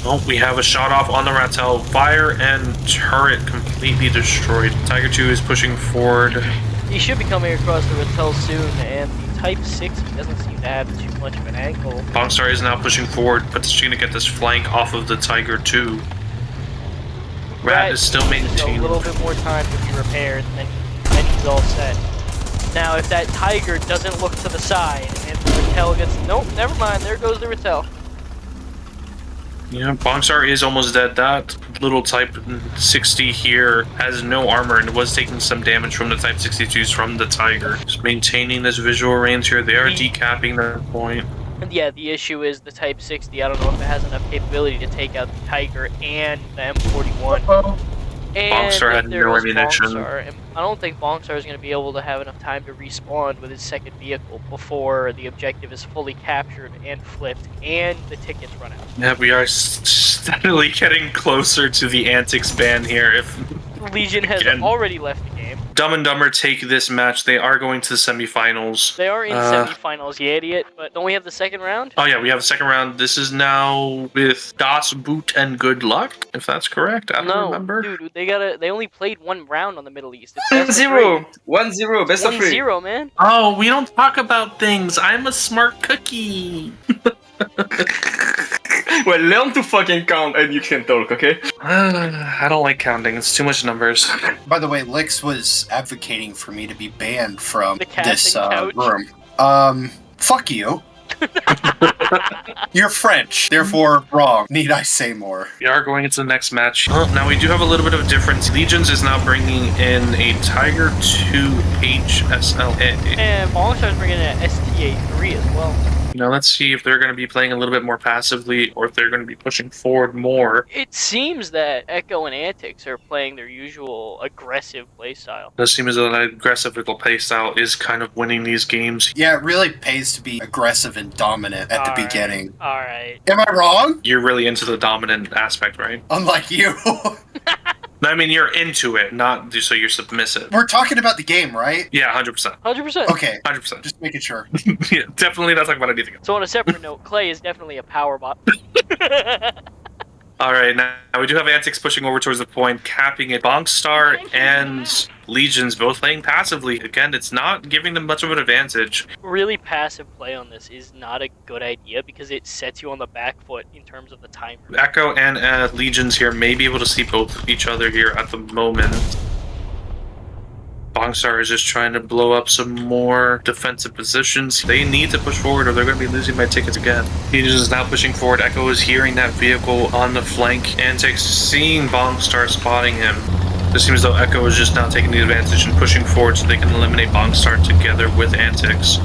Oh, we have a shot off on the Rattel. Fire and turret completely destroyed. Tiger 2 is pushing forward. He should be coming across the Rattel soon, and the Type 60 doesn't seem to have too much of an angle. Bongstar is now pushing forward, but she's going to get this flank off of the Tiger 2. Rat is still maintaining. A little bit more time to be repaired, and then he's all set. Now, if that Tiger doesn't look to the side, and the Rattel gets... Nope, never mind, there goes the Rattel. Yeah, Bongstar is almost dead. That little Type 60 here has no armor and was taking some damage from the Type 62s from the Tiger. Just maintaining this visual range here. They are decapping that point. And yeah, the issue is the Type 60. I don't know if it has enough capability to take out the Tiger and the M41. And Bongstar had no ammunition. Bongstar, I don't think Bongstar is going to be able to have enough time to respawn with his second vehicle before the objective is fully captured and flipped and the tickets run out. Yeah, we are steadily getting closer to the Antics ban here. If Legion has already left the game. Dumb and Dumber take this match. They are going to the semifinals. They are in semifinals, you idiot. But don't we have the second round? Oh yeah, we have a second round. This is now with Das Boot and Good Luck, if that's correct. I don't remember. Dude, they only played one round on the Middle East. It's 1-0. 1-0. Best of 3. 1-0, man. Oh, we don't talk about things. I'm a smart cookie. Well, learn to fucking count and you can talk, okay? I don't like counting. It's too much numbers. By the way, Lix was advocating for me to be banned from this couch. room. Fuck you. You're French, therefore wrong. Need I say more? We are going into the next match. Now we do have a little bit of a difference. Legions is now bringing in a Tiger 2 HSLA. And Bongstar's bringing in an STA3 as well. Now let's see if they're going to be playing a little bit more passively or if they're going to be pushing forward more. It seems that Echo and Antics are playing their usual aggressive playstyle. It does seem as though that aggressive playstyle is kind of winning these games. Yeah, it really pays to be aggressive and dominant at the beginning. Alright. Am I wrong? You're really into the dominant aspect, right? Unlike you. I mean, you're into it, not so you're submissive. We're talking about the game, right? Yeah, 100%. 100%. Okay. 100%. Just making sure. Yeah, definitely not talking about anything else. So on a separate note, Clay is definitely a power bot. All right, now we do have Antics pushing over towards the point, capping it. Bonkstar and Legions both playing passively. Again, it's not giving them much of an advantage. Really passive play on this is not a good idea because it sets you on the back foot in terms of the timer. Echo and Legions here may be able to see both each other here at the moment. Bongstar is just trying to blow up some more defensive positions. They need to push forward or they're going to be losing by tickets again. Legions is now pushing forward. Echo is hearing that vehicle on the flank. Antics seeing Bongstar spotting him. It seems as though Echo is just now taking the advantage and pushing forward so they can eliminate Bongstar together with Antics.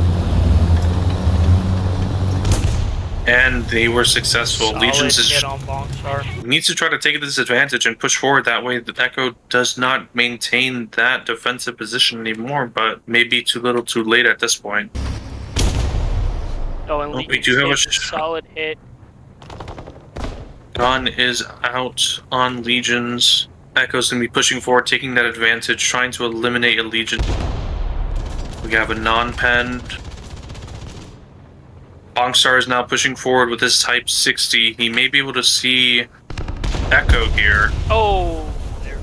And they were successful. Solid Legions is hit on Bongstar. needs to try to take this advantage and push forward. That way, the Echo does not maintain that defensive position anymore. But maybe too little, too late at this point. Oh, and We do have a solid hit. Gun is out on Legions. Echo's gonna be pushing forward, taking that advantage, trying to eliminate a Legion. We have a non-pen. Bongstar is now pushing forward with his Type 60. He may be able to see Echo here. Oh, there.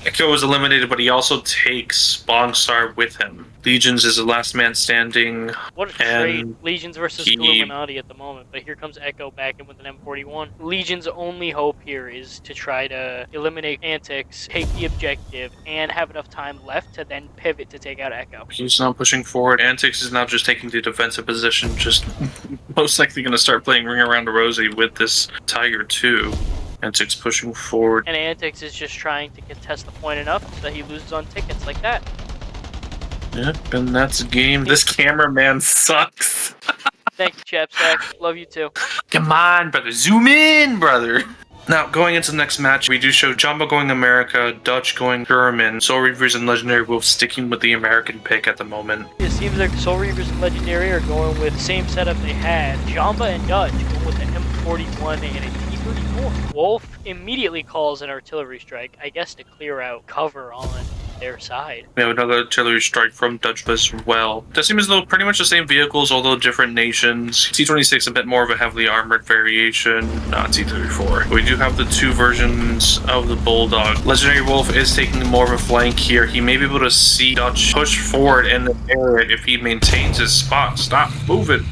Echo is eliminated, but he also takes Bongstar with him. Legions is the last man standing. What a trade. Legions versus Illuminati at the moment, but here comes Echo back in with an M41. Legion's only hope here is to try to eliminate Antics, take the objective, and have enough time left to then pivot to take out Echo. He's now pushing forward. Antics is now just taking the defensive position, just most likely going to start playing Ring Around the Rosie with this Tiger 2. Antics pushing forward. And Antics is just trying to contest the point enough that he loses on tickets like that. Yeah, and that's a game. This cameraman sucks. Thank you, Chapstack. Love you too. Come on, brother. Zoom in, brother. Now, going into the next match, we do show Jumbo going America, Dutch going German, Soul Reavers and Legendary Wolf sticking with the American pick at the moment. It seems like Soul Reavers and Legendary are going with the same setup they had. Jamba and Dutch going with an M41 and a T-34. Wolf immediately calls an artillery strike, I guess to clear out cover on their side. We have another artillery strike from Dutch as well. Does seem as though pretty much the same vehicles, although different nations. T-26 a bit more of a heavily armored variation, not T-34. We do have the two versions of the Bulldog. Legendary Wolf is taking more of a flank here. He may be able to see Dutch push forward in the area if he maintains his spot. Stop moving.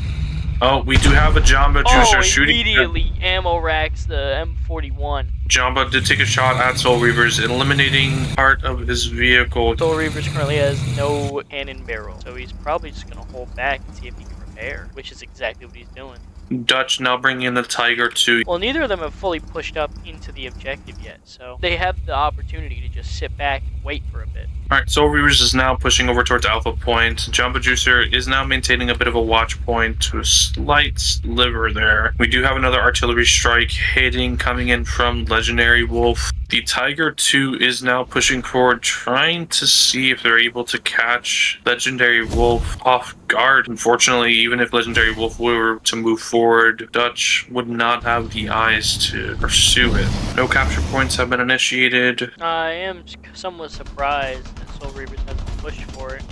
Oh, we do have a Jamba Juicer shooting. Immediately ammo racks the M41. Jamba did take a shot at Soul Reavers, eliminating part of his vehicle. Soul Reavers currently has no cannon barrel, so he's probably just going to hold back and see if he can repair, which is exactly what he's doing. Dutch now bringing in the Tiger 2. Well, neither of them have fully pushed up into the objective yet, so they have the opportunity to just sit back and wait for a bit. Alright, Soul Reavers is now pushing over towards Alpha Point. Jamba Juicer is now maintaining a bit of a watch point to a slight sliver there. We do have another artillery strike hitting, coming in from Legendary Wolf. The Tiger 2 is now pushing forward, trying to see if they're able to catch Legendary Wolf off guard. Unfortunately, even if Legendary Wolf were to move forward, Dutch would not have the eyes to pursue it. No capture points have been initiated. I am somewhat surprised that Soul Reavers hasn't pushed for it.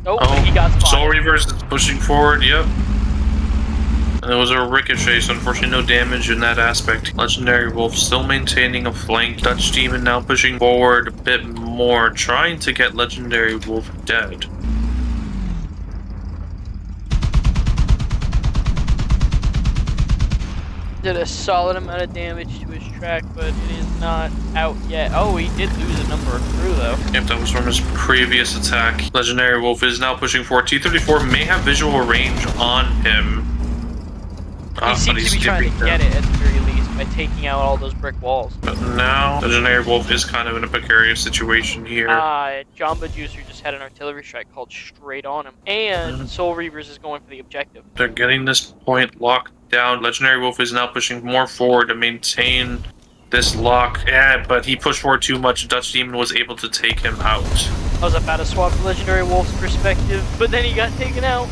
Oh, he got spotted. Soul Reavers is pushing forward, yep. And it was a ricochet, so unfortunately no damage in that aspect. Legendary Wolf still maintaining a flank. Dutch Demon now pushing forward a bit more, trying to get Legendary Wolf dead. Did a solid amount of damage to his track, but it is not out yet. Oh, he did lose a number of crew, though. Yep, that was from his previous attack. Legendary Wolf is now pushing forward. T-34 may have visual range on him. He seems to be trying to get it at the very least by taking out all those brick walls. But now, Legendary Wolf is kind of in a precarious situation here. Jamba Juicer just had an artillery strike called straight on him. And Soul Reavers is going for the objective. They're getting this point locked down. Legendary Wolf is now pushing more forward to maintain this lock. Yeah, but he pushed forward too much. Dutch Demon was able to take him out. I was about to swap the Legendary Wolf's perspective, but then he got taken out.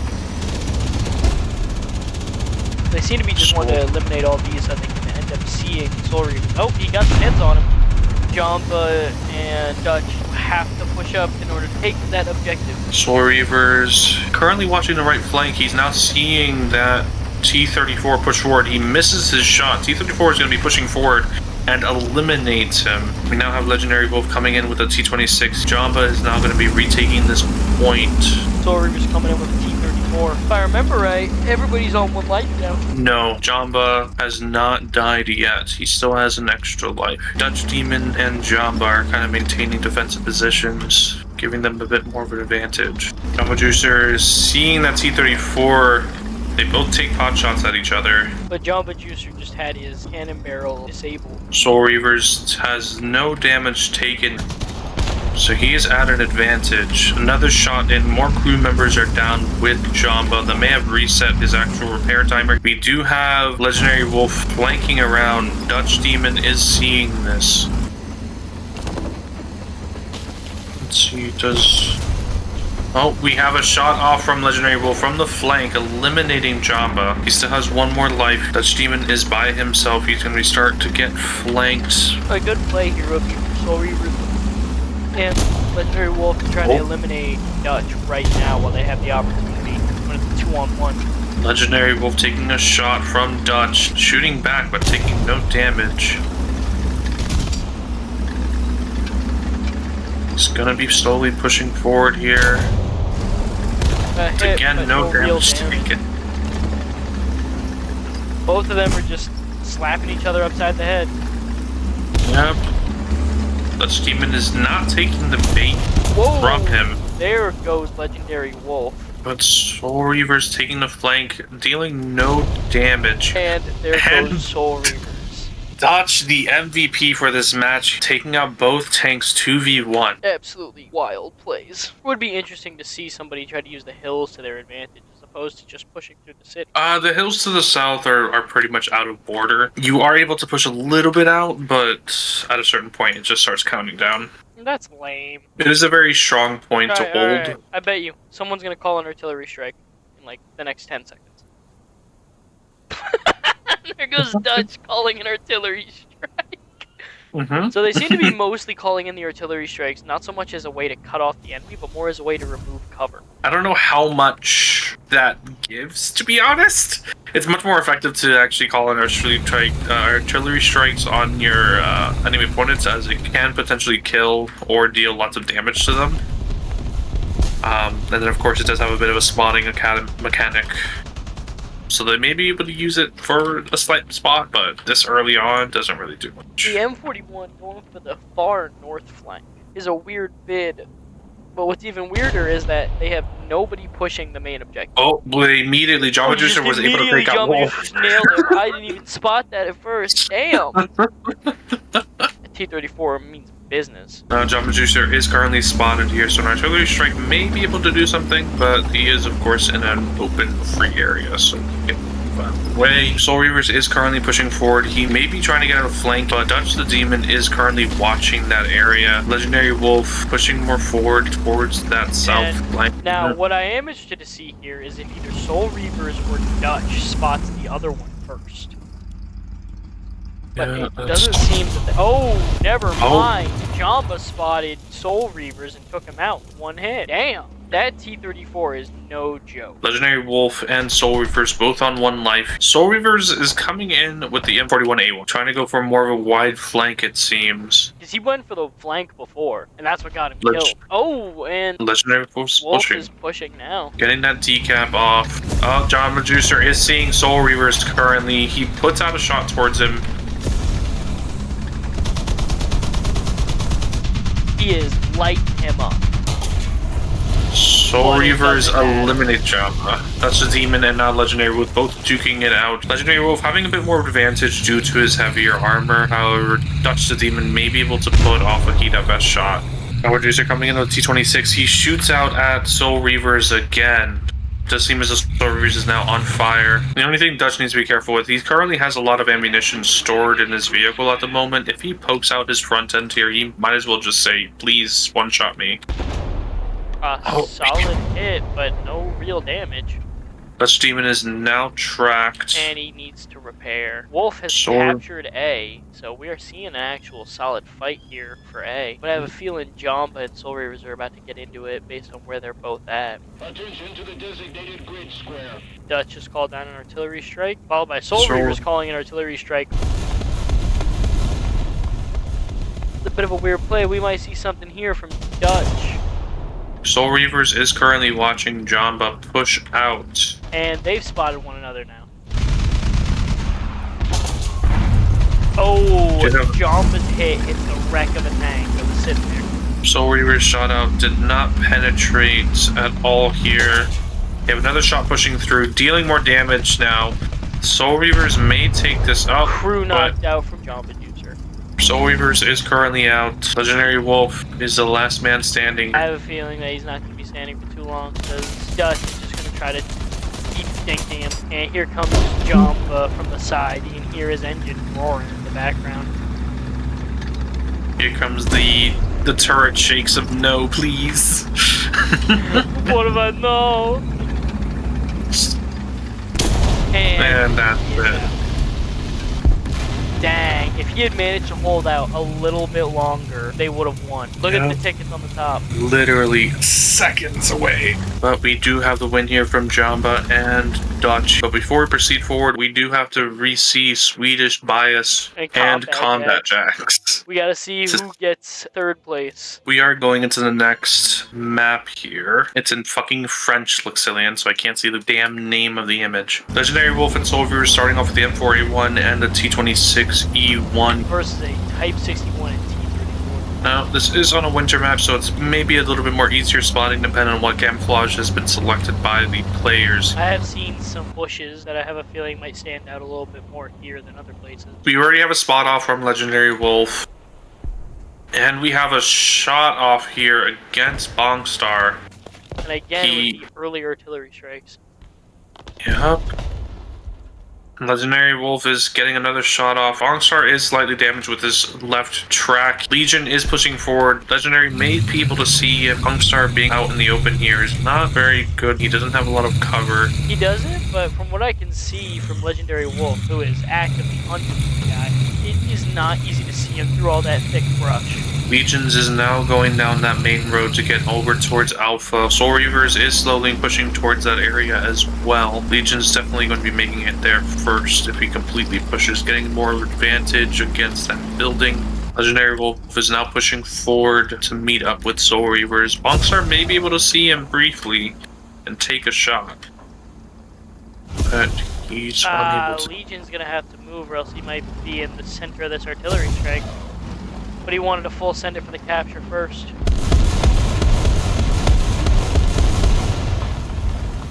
They seem to be just wanting to eliminate all these so they can end up seeing Soul Reavers. Oh, he got the heads on him. Jamba and Dutch have to push up in order to take that objective. Soul Reaver's currently watching the right flank. He's now seeing that T-34 push forward. He misses his shot. T-34 is going to be pushing forward and eliminates him. We now have Legendary Wolf coming in with a T-26. Jamba is now going to be retaking this point. Soul Reaver's coming in with a T-34. If I remember right, everybody's on 1 life now. No, Jamba has not died yet. He still has an extra life. Dutch Demon and Jamba are kind of maintaining defensive positions, giving them a bit more of an advantage. Jamba Juicer is seeing that T-34. They both take pot shots at each other. But Jamba Juicer just had his cannon barrel disabled. Soul Reavers has no damage taken, so he is at an advantage. Another shot in, more crew members are down with Jamba. That may have reset his actual repair timer. We do have Legendary Wolf flanking around. Dutch Demon is seeing this. Let's see, does... Oh, we have a shot off from Legendary Wolf from the flank, eliminating Jamba. He still has 1 more life. Dutch Demon is by himself. He's going to start to get flanked. A good play here would be for Soul Reaver and Legendary Wolf to try to eliminate Dutch right now while they have the opportunity when it's 2-on-1. Legendary Wolf taking a shot from Dutch, shooting back but taking no damage. He's going to be slowly pushing forward here. Again, no damage taken. Both of them are just slapping each other upside the head. Yep. Dutch Demon is not taking the bait from him. There goes Legendary Wolf. But Soul Reaver's taking the flank, dealing no damage. And there goes Soul Reavers. Dutch, the MVP for this match, taking out both tanks 2v1. Absolutely wild plays. Would be interesting to see somebody try to use the hills to their advantage as opposed to just pushing through the city. The hills to the south are pretty much out of border. You are able to push a little bit out, but at a certain point it just starts counting down. That's lame. It is a very strong point to hold. Right. I bet you someone's going to call an artillery strike in like the next 10 seconds. There goes Dutch calling an artillery strike. So they seem to be mostly calling in the artillery strikes, not so much as a way to cut off the enemy, but more as a way to remove cover. I don't know how much that gives, to be honest. It's much more effective to actually call in artillery strikes on your enemy opponents, as it can potentially kill or deal lots of damage to them. And then, of course, it does have a bit of a spotting mechanic. So they may be able to use it for a slight spot, but this early on doesn't really do much. The M41 going for the far north flank is a weird bid. But what's even weirder is that they have nobody pushing the main objective. Oh, immediately Jamba Juicer was able to take out Wolf. Nailed him. I didn't even spot that at first. Damn. T-34 means business. Jamba Juicer is currently spotted here, so an artillery strike may be able to do something, but he is, of course, in an open, free area, so get away. Soul Reavers is currently pushing forward. He may be trying to get out of flank, but Dutch the Demon is currently watching that area. Legendary Wolf pushing more forward towards that south flank. Now, what I am interested to see here is if either Soul Reavers or Dutch spots the other one first. But it doesn't seem that... Oh, never mind. Jamba spotted Soul Reavers and took him out with 1 hit. Damn. That T-34 is no joke. Legendary Wolf and Soul Reavers both on 1 life. Soul Reavers is coming in with the M41A1, trying to go for more of a wide flank, it seems. Because he went for the flank before, and that's what got him killed. Oh, and Legendary Wolf is pushing now. Getting that decap off. Oh, Jamba Juicer is seeing Soul Reavers currently. He puts out a shot towards him. He is lighting him up. Soul Reavers eliminate Jamba. That's the Demon and now Legendary Wolf both duking it out. Legendary Wolf having a bit more advantage due to his heavier armor. However, Dutch the Demon may be able to put off a heat at best shot. Jamba Juicer coming in with T26. He shoots out at Soul Reavers again. Does seem as if Soul Reavers is now on fire. The only thing Dutch needs to be careful with, he currently has a lot of ammunition stored in his vehicle at the moment. If he pokes out his front end here, he might as well just say, please one-shot me. Solid hit, but no real damage. Dutch Demon is now tracked. And he needs to repair. Wolf has Sure. captured A, so we are seeing an actual solid fight here for A. But I have a feeling Jamba and Soul Reavers are about to get into it based on where they're both at. Attention to the designated grid square. Dutch just called down an artillery strike, followed by Soul Sure. Reavers calling an artillery strike. A bit of a weird play. We might see something here from Dutch. Soul Reavers is currently watching Jamba push out. And they've spotted one another now. Oh, Yeah. Jamba's hit hits the wreck of a tank that was sitting there. Soul Reaver's shot out did not penetrate at all here. They have another shot pushing through, dealing more damage now. Soul Reavers may take this out, Crew but knocked out from Jamba Juicer. Soul Reavers is currently out. Legendary Wolf is the last man standing. I have a feeling that he's not going to be standing for too long because Dutch is just going to try to keep dinking him. And here comes Jamba from the side. You can hear his engine roaring in the background. Here comes the turret shakes of no, please. What if I know? And that's it. Dang, if he had managed to hold out a little bit longer, they would have won. Look Yeah. at the tickets on the top. Literally seconds away. But we do have the win here from Jamba and Dutch. But before we proceed forward, we do have to re-see Swedish Bias And and Combat Jacks. We gotta see This is- who gets third place. We are going into the next map here. It's in fucking French Luxillian, so I can't see the damn name of the image. Legendary Wolf and Soul Reavers starting off with the M4A1 and the T26E1. Versus a Type 61 and T34. Now, this is on a winter map, so it's maybe a little bit more easier spotting depending on what camouflage has been selected by the players. I have seen some bushes that I have a feeling might stand out a little bit more here than other places. We already have a spot off from Legendary Wolf. And we have a shot off here against Bongstar. And again, with the early artillery strikes. Yep. Legendary Wolf is getting another shot off. Bongstar is slightly damaged with his left track. Legion is pushing forward. Legendary may be able to see if Bongstar being out in the open here is not very good. He doesn't have a lot of cover. He doesn't, but from what I can see from Legendary Wolf, who is actively hunting the guy, it is not easy to see him through all that thick brush. Legions is now going down that main road to get over towards Alpha. Soul Reavers is slowly pushing towards that area as well. Legion's definitely going to be making it there first if he completely pushes, getting more advantage against that building. Legendary Wolf is now pushing forward to meet up with Soul Reavers. Bongstar may be able to see him briefly and take a shot. But he's unable to. Legion's gonna have to move or else he might be in the center of this artillery strike. But he wanted to full send it for the capture first.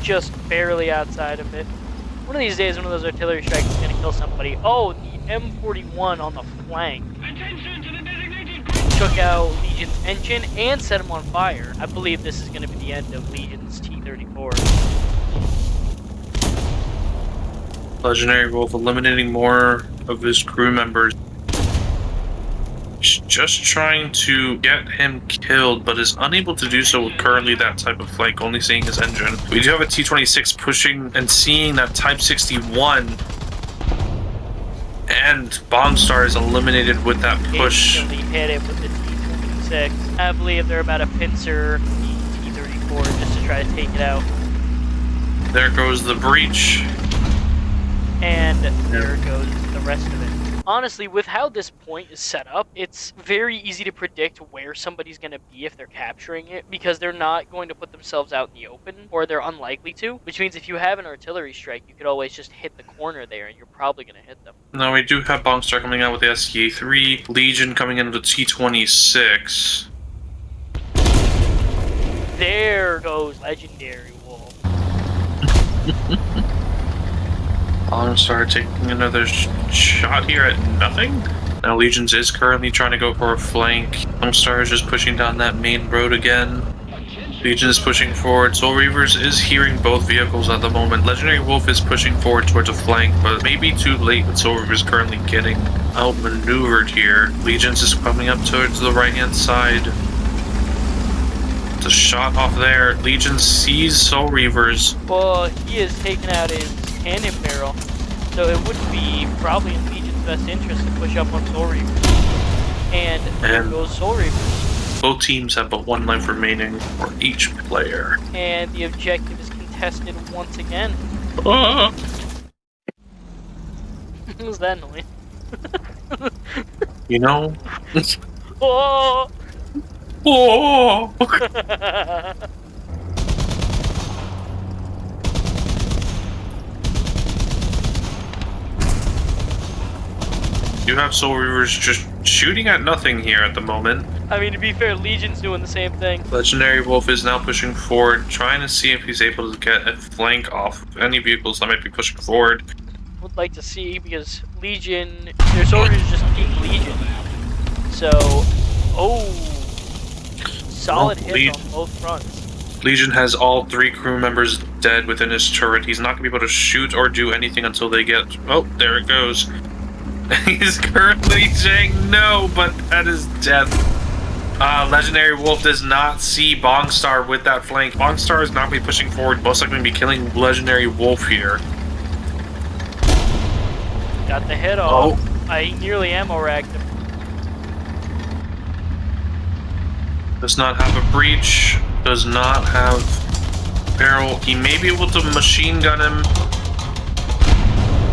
Just barely outside of it. One of these days, one of those artillery strikes is gonna kill somebody. Oh, the M41 on the flank Attention to the designated grid. took out Legion's engine and set him on fire. I believe this is gonna be the end of Legion's T-34. Legendary Wolf eliminating more of his crew members. He's just trying to get him killed, but is unable to do so with currently that type of flank, only seeing his engine. We do have a T-26 pushing and seeing that Type 61. And Bombstar is eliminated with that push. Instantly hit it with the T-26. I believe they're about to pincer the T-34 just to try to take it out. There goes the breach. And there goes the rest of it. Honestly, with how this point is set up, it's very easy to predict where somebody's going to be if they're capturing it, because they're not going to put themselves out in the open, or they're unlikely to, which means if you have an artillery strike, you could always just hit the corner there, and you're probably going to hit them. Now we do have Bongstar coming out with the SCA-3, Legion coming in with the T-26. There goes Legendary Wolf. Bongstar taking another shot here at nothing. Now Legions is currently trying to go for a flank. Bongstar is just pushing down that main road again. Legion is pushing forward. Soul Reavers is hearing both vehicles at the moment. Legendary Wolf is pushing forward towards a flank, but maybe too late with Soul Reavers currently getting outmaneuvered here. Legions is coming up towards the right-hand side. The shot off there. Legion sees Soul Reavers. Well, he has taken out his cannon barrel, so it would be probably in Legion's best interest to push up on Soul Reavers. And there goes Soul Reavers. Both teams have but 1 life remaining for each player. And the objective is contested once again. Oh. What was that noise? You know? Oh! Oh! You have Soul Reavers just shooting at nothing here at the moment. I mean, to be fair, Legion's doing the same thing. Legendary Wolf is now pushing forward, trying to see if he's able to get a flank off of any vehicles that might be pushing forward. Would like to see, because Legion, their soldiers just peak Legion. So, solid hits on both fronts. Legion has all 3 crew members dead within his turret. He's not going to be able to shoot or do anything until they get... Oh, there it goes. He's currently saying no, but that is death. Legendary Wolf does not see Bongstar with that flank. Bongstar is not going to be pushing forward, most likely going to be killing Legendary Wolf here. Got the hit off. I nearly ammo racked him. Does not have a breach. Does not have barrel. He may be able to machine gun him.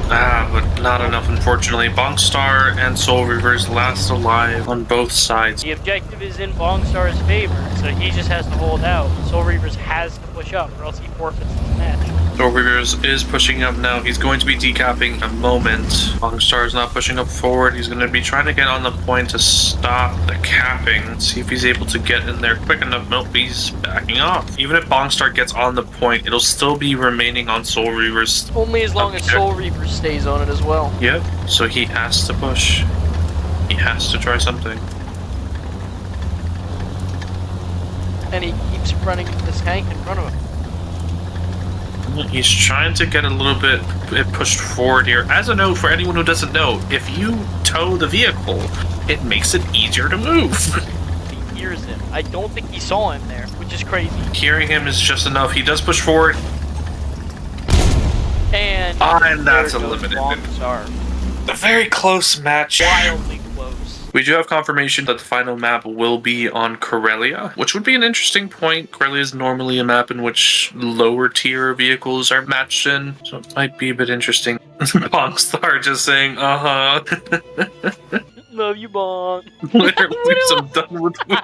But not enough, unfortunately. Bongstar and Soul Reavers last alive on both sides. The objective is in Bongstar's favor, so he just has to hold out. Soul Reavers has to push up, or else he forfeits the match. Soul Reavers is pushing up now. He's going to be decapping in a moment. Bongstar is not pushing up forward. He's going to be trying to get on the point to stop the capping. See if he's able to get in there quick enough. Nope, he's backing off. Even if Bongstar gets on the point, it'll still be remaining on Soul Reavers. Only as long as Soul Reavers stays on it as well. Yep, so he has to push. He has to try something. And he keeps running into this tank in front of him. He's trying to get a little bit pushed forward here. As a note, for anyone who doesn't know, if you tow the vehicle, it makes it easier to move. He hears him. I don't think he saw him there, which is crazy. Hearing him is just enough. He does push forward. And that's eliminated. A very close match. Wildly close. We do have confirmation that the final map will be on Corellia, which would be an interesting point. Corellia is normally a map in which lower tier vehicles are matched in, so it might be a bit interesting. Bongstar just saying, Love you, Bong. Literally, I'm done with you.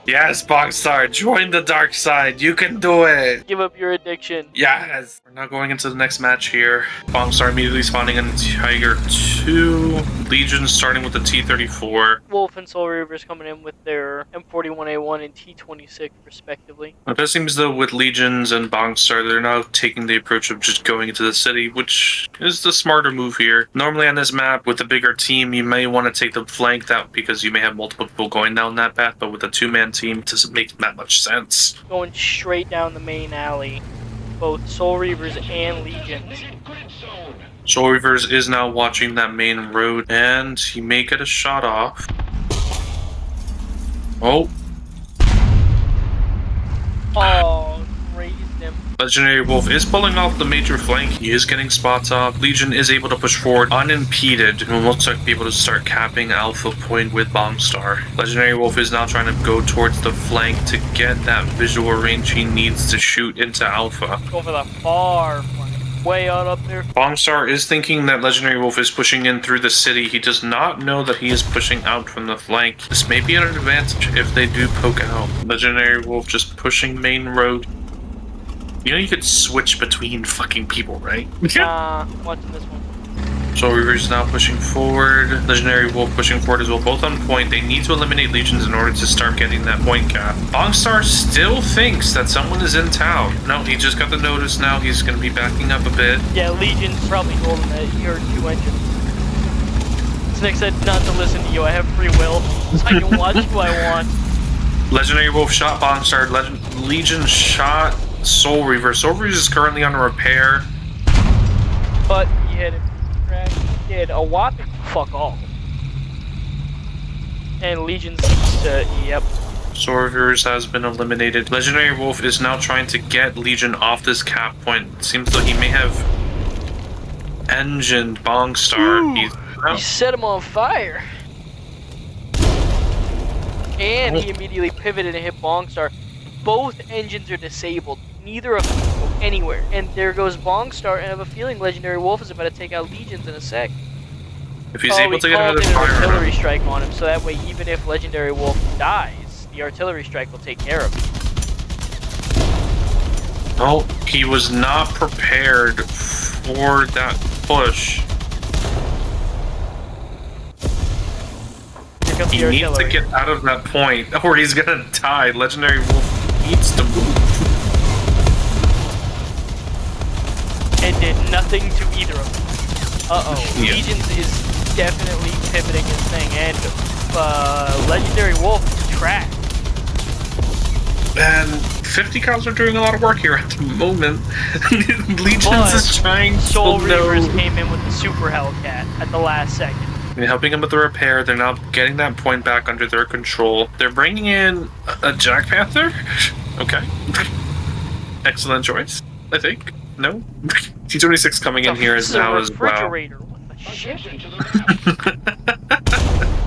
Yes, Bongstar, join the dark side. You can do it. Give up your addiction. Yes. We're now going into the next match here. Bongstar immediately spawning in Tiger 2. Legion starting with the T-34. Wolf and Soul Reavers coming in with their M41A1 and T-26 respectively. It does seem as though with Legions and Bongstar, they're now taking the approach of just going into the city, which is the smarter move here. Normally on this map, with a bigger team, you may want to take the flank out because you may have multiple people going down that path, but with a 2-man team, it doesn't make that much sense. Going straight down the main alley, both Soul Reavers and Legions. Soul Reavers is now watching that main road, and he may get a shot off. Oh, Grazed him. Legendary Wolf is pulling off the major flank. He is getting spots off. Legion is able to push forward unimpeded and looks like be able to start capping Alpha Point with Bongstar. Legendary Wolf is now trying to go towards the flank to get that visual range he needs to shoot into Alpha. Go for the far flank. Way out up there. Bongstar is thinking that Legendary Wolf is pushing in through the city. He does not know that he is pushing out from the flank. This may be an advantage if they do poke out. Legendary Wolf just pushing main road. You know you could switch between fucking people, right? Watching this one. Soul Reavers is now pushing forward. Legendary Wolf pushing forward as well. Both on point. They need to eliminate Legions in order to start getting that point cap. Bongstar still thinks that someone is in town. No, he just got the notice now. He's going to be backing up a bit. Yeah, Legion probably told him that he heard 2 engines. Snick said not to listen to you. I have free will. I can watch who I want. Legendary Wolf shot Bongstar. Legion shot Soul Reaver. Soul Reaver is currently on repair. But he hit him. He did a whopping fuck all. And Legion seems to, yep. Sorgers has been eliminated. Legendary Wolf is now trying to get Legion off this cap point. It seems though he may have engined Bongstar. He set him on fire. And he immediately pivoted and hit Bongstar. Both engines are disabled. Neither of them can go anywhere. And there goes Bongstar, and I have a feeling Legendary Wolf is about to take out Legions in a sec. If he's able to get another an fire artillery strike on him, so that way even if Legendary Wolf dies, the artillery strike will take care of him. Oh, he was not prepared for that push. Here comes He the needs to artillery. get out of that point, or he's gonna die. Legendary Wolf needs to move. And did nothing to either of them. Uh-oh. Yeah. Legions is definitely pivoting his thing, and Legendary Wolf is trapped. And 50 cows are doing a lot of work here at the moment. Legions But is trying Soul to Reavers know. came in with the Super Hellcat at the last second. And helping him with the repair. They're now getting that point back under their control. They're bringing in a Jack Panther. Okay. Excellent choice, I think. No? T-26 coming in here is now as well. Refrigerator. What the shit? Attention to the map.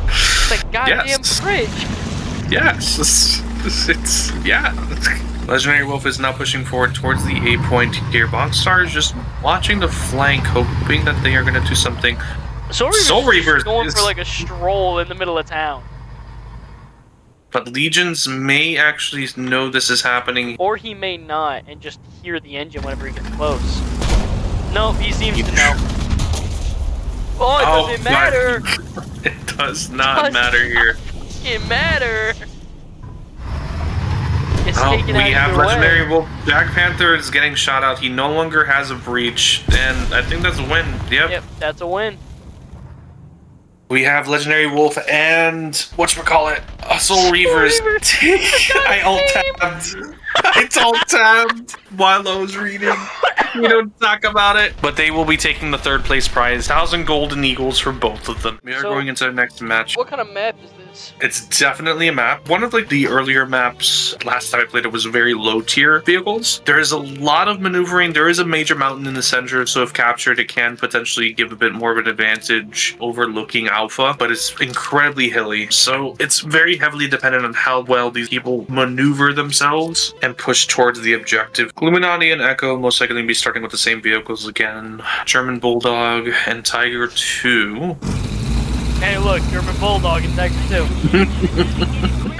It's a goddamn Yes. fridge. Yes, it's yeah. Legendary Wolf is now pushing forward towards the A point here. Bongstar is just watching the flank, hoping that they are going to do something. Soul Soul Reavers Reavers going is- for like a stroll in the middle of town. But Legions may actually know this is happening. Or he may not and just hear the engine whenever he gets close. Nope, he seems to know. Oh, it doesn't matter. It does not matter here. It matter. It's Oh, taken out we have either way. Legendary Wolf. Jack Panther is getting shot out. He no longer has a breach, and I think that's a win. Yep, that's a win. We have Legendary Wolf and whatchamacallit, Soul Reavers. I alt-tabbed. I alt-tabbed while I was reading. We don't talk about it. But they will be taking the third place prize. 1,000 golden eagles for both of them. We are So- going into the next match. What kind of map is this? It's definitely a map. One of like the earlier maps, last time I played it, was very low tier vehicles. There is a lot of maneuvering. There is a major mountain in the center, so if captured, it can potentially give a bit more of an advantage overlooking Alpha, but it's incredibly hilly. So it's very heavily dependent on how well these people maneuver themselves and push towards the objective. Illuminati and Echo most likely be starting with the same vehicles again. German Bulldog and Tiger 2. Hey, look, German Bulldog in Tiger 2.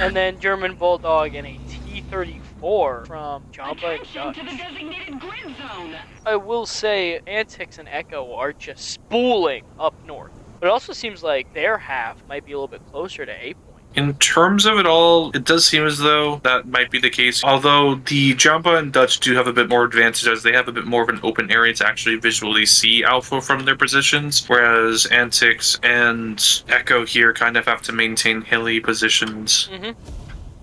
And then German Bulldog and a T-34 from Jamba and Attention to the Dutch. designated grid zone. I will say, Antics and Echo are just spooling up north. But it also seems like their half might be a little bit closer to A point. In terms of it all, it does seem as though that might be the case. Although the Jamba and Dutch do have a bit more advantage as they have a bit more of an open area to actually visually see Alpha from their positions, whereas Antics and Echo here kind of have to maintain hilly positions.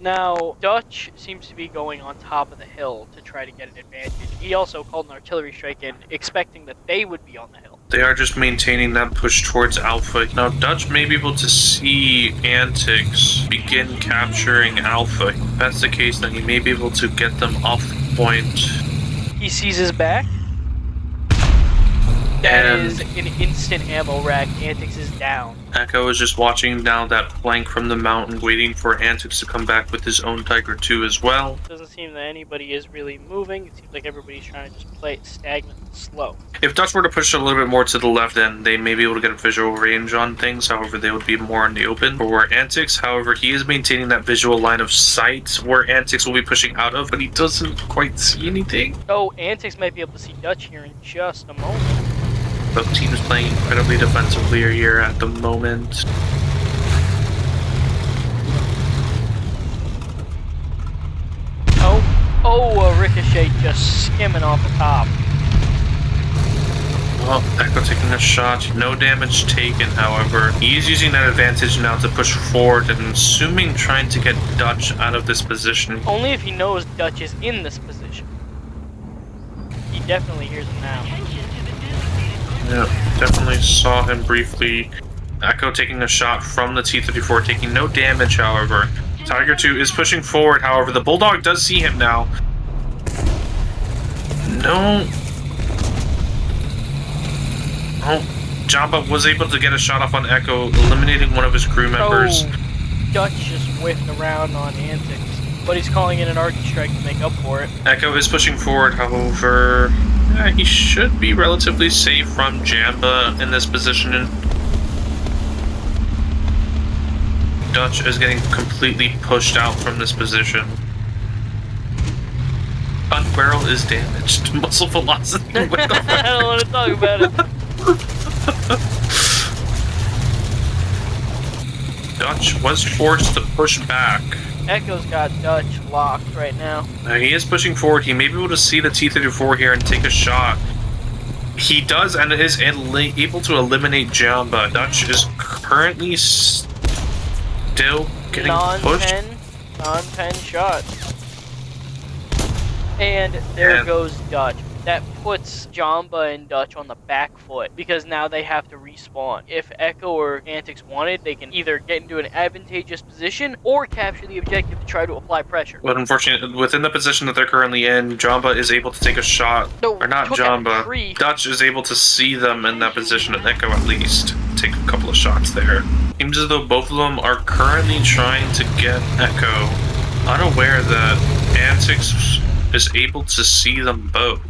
Now, Dutch seems to be going on top of the hill to try to get an advantage. He also called an artillery strike in, expecting that they would be on the hill. They are just maintaining that push towards Alpha. Now, Dutch may be able to see Antics begin capturing Alpha. If that's the case, then he may be able to get them off the point. He sees his back. That And- is an instant ammo rack. Antics is down. Echo is just watching down that flank from the mountain, waiting for Antics to come back with his own Tiger 2 as well. Doesn't seem that anybody is really moving. It seems like everybody's trying to just play it stagnant and slow. If Dutch were to push a little bit more to the left, then they may be able to get a visual range on things. However, they would be more in the open. For Antics, however, he is maintaining that visual line of sight where Antics will be pushing out of, but he doesn't quite see anything. Oh, Antics might be able to see Dutch here in just a moment. Both teams playing incredibly defensively here at the moment. Oh, a ricochet just skimming off the top. Well, Echo taking a shot. No damage taken, however. He is using that advantage now to push forward and assuming trying to get Dutch out of this position. Only if he knows Dutch is in this position. He definitely hears him now. Attention to the designated grid Yeah, definitely saw him briefly. Echo taking a shot from the T-34, taking no damage, however. Tiger 2 is pushing forward, however, the Bulldog does see him now. No. Oh, Jamba was able to get a shot off on Echo, eliminating one of his crew members. Oh, Dutch just whiffed around on Antics, but he's calling in an arc strike to make up for it. Echo is pushing forward, however, he should be relatively safe from Jamba in this position. Dutch is getting completely pushed out from this position. Gun barrel is damaged. Muscle velocity. I don't want to talk about it. Dutch was forced to push back. Echo's got Dutch locked right now. He is pushing forward. He may be able to see the T-34 here and take a shot. He does and is able to eliminate Jamba. Dutch is currently still getting pushed. Non-pen shot. And there goes Dutch. That puts Jamba and Dutch on the back foot because now they have to respawn. If Echo or Antics wanted, they can either get into an advantageous position or capture the objective to try to apply pressure. But unfortunately, within the position that they're currently in, Jamba is able to take a shot. No, or not took out a Jamba. tree. Dutch is able to see them in that position, and Echo at least take a couple of shots there. Seems as though both of them are currently trying to get Echo, unaware that Antics is able to see them both.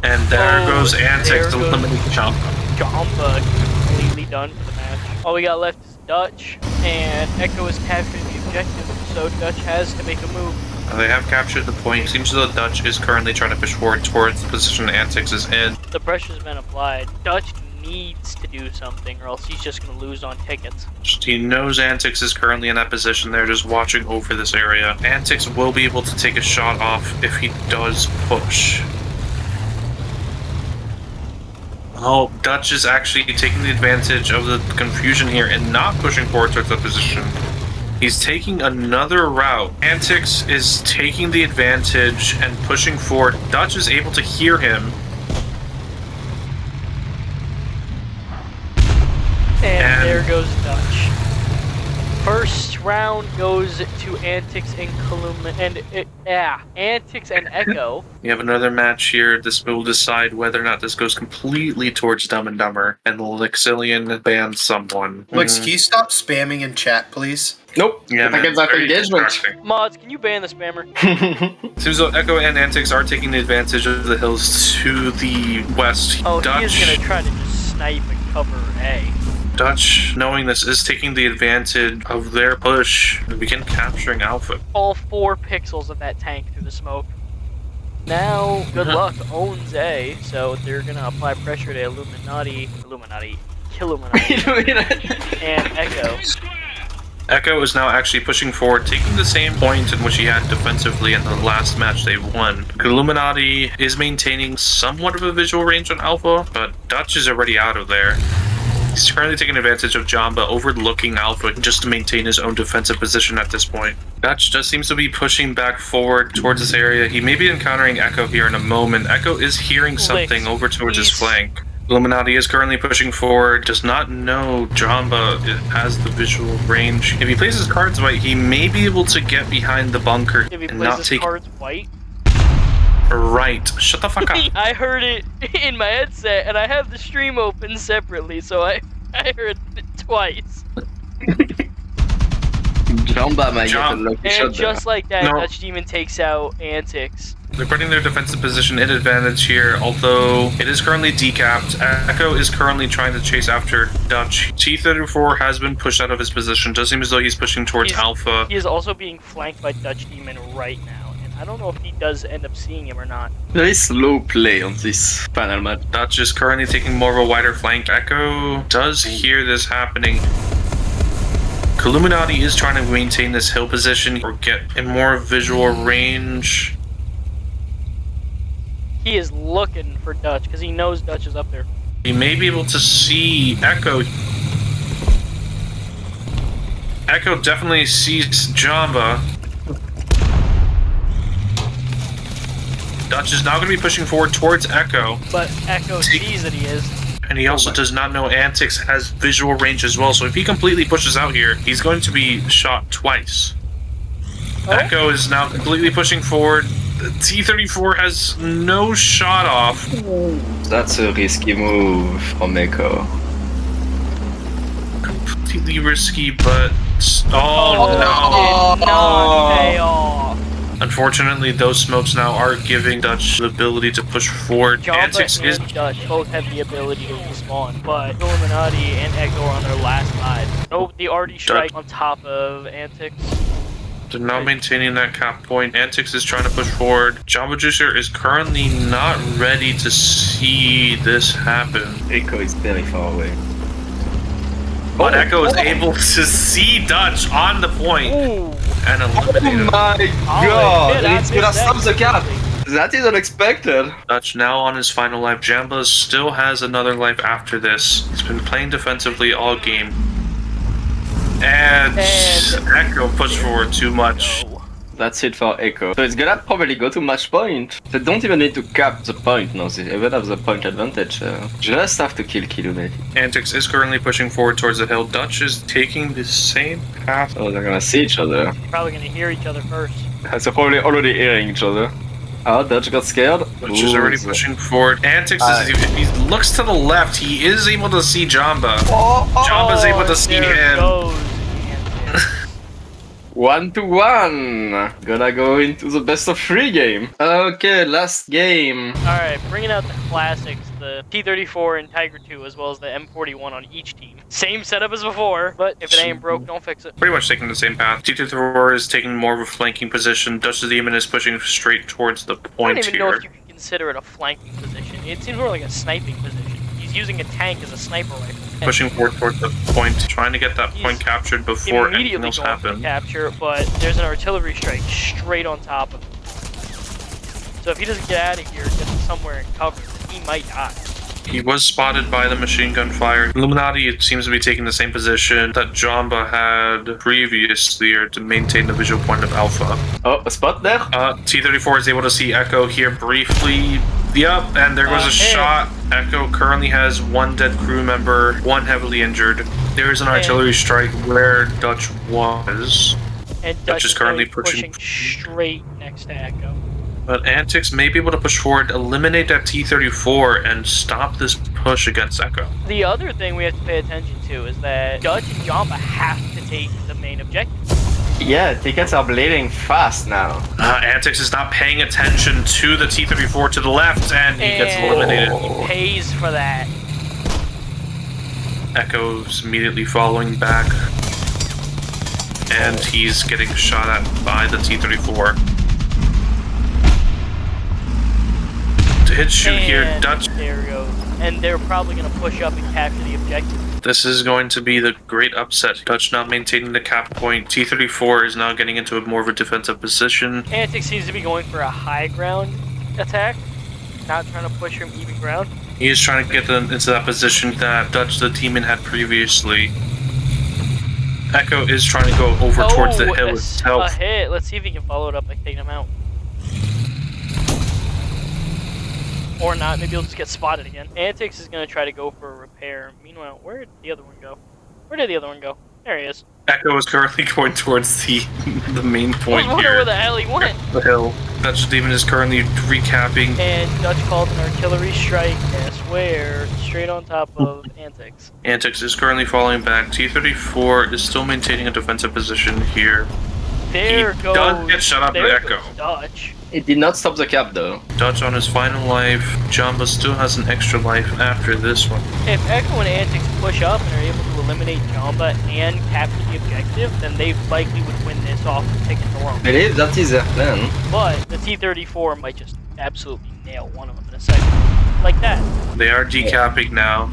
And there goes Antics to eliminate Jamba. Jamba completely done for the match. All we got left is Dutch, and Echo is capturing the objective, so Dutch has to make a move. They have captured the point. Seems as though Dutch is currently trying to push forward towards the position Antics is in. The pressure's been applied. Dutch needs to do something, or else he's just going to lose on tickets. He knows Antics is currently in that position. They're just watching over this area. Antics will be able to take a shot off if he does push. Oh, Dutch is actually taking the advantage of the confusion here and not pushing forward towards that position. He's taking another route. Antics is taking the advantage and pushing forward. Dutch is able to hear him. And there goes Dutch. First round goes to Antics and Antics and Echo. We have another match here. This will decide whether or not this goes completely towards Dumb and Dumber, and Lixillian bans someone. Lix, can you stop spamming in chat, please? Nope. Yeah, I get that very engagement. distracting. Mods, can you ban the spammer? Seems though Echo and Antics are taking the advantage of the hills to the west. Oh, Dutch, he is going to try to just snipe and cover A. Dutch, knowing this, is taking the advantage of their push and begin capturing Alpha. All 4 pixels of that tank through the smoke. Now, good luck owns A, so they're going to apply pressure to Killuminati, and Echo. Echo is now actually pushing forward, taking the same point in which he had defensively in the last match they won. Illuminati is maintaining somewhat of a visual range on Alpha, but Dutch is already out of there. He's currently taking advantage of Jamba overlooking Alpha just to maintain his own defensive position at this point. Dutch just seems to be pushing back forward towards this area. He may be encountering Echo here in a moment. Echo is hearing something over towards his flank. Illuminati is currently pushing forward, does not know Jamba has the visual range. If he plays his cards right, he may be able to get behind the bunker If he and plays not his take cards white. right. Shut the fuck up. I heard it in my headset, and I have the stream open separately, so I heard it twice. Jamba might get a lucky shot And just like that, No. Dutch Demon takes out Antics. They're putting their defensive position in advantage here, although it is currently decapped. Echo is currently trying to chase after Dutch. T-34 has been pushed out of his position. Does seem as though he's pushing towards Alpha. He is also being flanked by Dutch Demon right now, and I don't know if he does end up seeing him or not. There is slow play on this panel match. Dutch is currently taking more of a wider flank. Echo does hear this happening. Illuminati is trying to maintain this hill position or get in more visual range. He is looking for Dutch because he knows Dutch is up there. He may be able to see Echo. Echo definitely sees Jamba. Dutch is now going to be pushing forward towards Echo. But Echo sees that he is. And he also does not know Antics has visual range as well, so if he completely pushes out here, he's going to be shot twice. Echo is now completely pushing forward. The T-34 has no shot off. That's a risky move from Echo. Completely risky, but... Oh, Did not pay off. Unfortunately, those smokes now are giving Dutch the ability to push forward. Antics Jamba is... and Dutch both have the ability to respawn, but Illuminati and Echo are on their last side. Oh, the RD strike on top of Antics. They're not maintaining that cap point. Antics is trying to push forward. Jamba Juicer is currently not ready to see this happen. Echo is very far away. But Echo is able to see Dutch on the point Ooh. and eliminate him. My god! I It's gonna missed stop the cap! completely. That is unexpected. Dutch now on his final life. Jamba still has another life after this. He's been playing defensively all game. And Echo pushed forward too much. No. That's it for Echo. So it's gonna probably go to match point. They don't even need to cap the point now, they even have the point advantage. Just have to kill Killuminati. Antics is currently pushing forward towards the hill. Dutch is taking the same path. Oh, they're gonna see each other. Probably gonna hear each other first. They're probably already hearing each other. Oh, Dutch got scared. Dutch is already pushing forward. Antics is, if he looks to the left, he is able to see Jamba. Jamba's able to see there him. Goes Antics. 1-1. Gonna go into the best of 3 game. Okay, last game. Alright, bringing out the classics, the T-34 and Tiger 2, as well as the M41 on each team. Same setup as before, but if it ain't broke, don't fix it. Pretty much taking the same path. T-34 is taking more of a flanking position. Dutch's Demon is pushing straight towards the I point don't even know here. if you could consider it a flanking position. It seems more like a sniping position. He's using a tank as a sniper rifle. Pushing forward towards the point, trying to get that point captured before anything Immediately else going for the happens. capture, but there's an artillery strike straight on top of him. So if he doesn't get out of here and get somewhere in cover, he might die. He was spotted by the machine gun fire. Illuminati seems to be taking the same position that Jamba had previously to maintain the visual point of Alpha. Oh, a spot there? T-34 is able to see Echo here briefly. Yep, and there goes a shot. Echo currently has 1 dead crew member, 1 heavily injured. There is an artillery strike where Dutch was. And Dutch is currently pushing straight next to Echo. But Antics may be able to push forward, eliminate that T-34, and stop this push against Echo. The other thing we have to pay attention to is that Dutch and Jamba have to take the main objective. Yeah, tickets are bleeding fast now. Antics is not paying attention to the T-34 to the left, and he gets eliminated. He pays for that. Echo's immediately following back, and he's getting shot at by the T-34. To hit shoot here, Dutch. There he goes. And they're probably going to push up and capture the objective. This is going to be the great upset. Dutch not maintaining the cap point. T-34 is now getting into more of a defensive position. Antics seems to be going for a high ground attack, not trying to push from even ground. He is trying to get them into that position that Dutch the Demon had previously. Echo is trying to go over towards the hill itself. A hit. Let's see if he can follow it up by taking him out. Or not, maybe he'll just get spotted again. Antics is going to try to go for a repair. Meanwhile, where did the other one go? Where did the other one go? There he is. Echo is currently going towards the main point I was wondering here. where the hell he went. The hill. Dutch Demon is currently recapping. And Dutch called an artillery strike, I swear, straight on top of Antics. Antics is currently falling back. T-34 is still maintaining a defensive position here. There He goes. does get shot up by there Echo. goes Dutch. It did not stop the cap though. Dutch on his final life. Jamba still has an extra life after this one. If Echo and Antics push up and are able to eliminate Jamba and capture the objective, then they likely would win this off of taking the wrong. I believe that is their plan. But the T-34 might just absolutely nail one of them in a second. Like that. They are decapping now.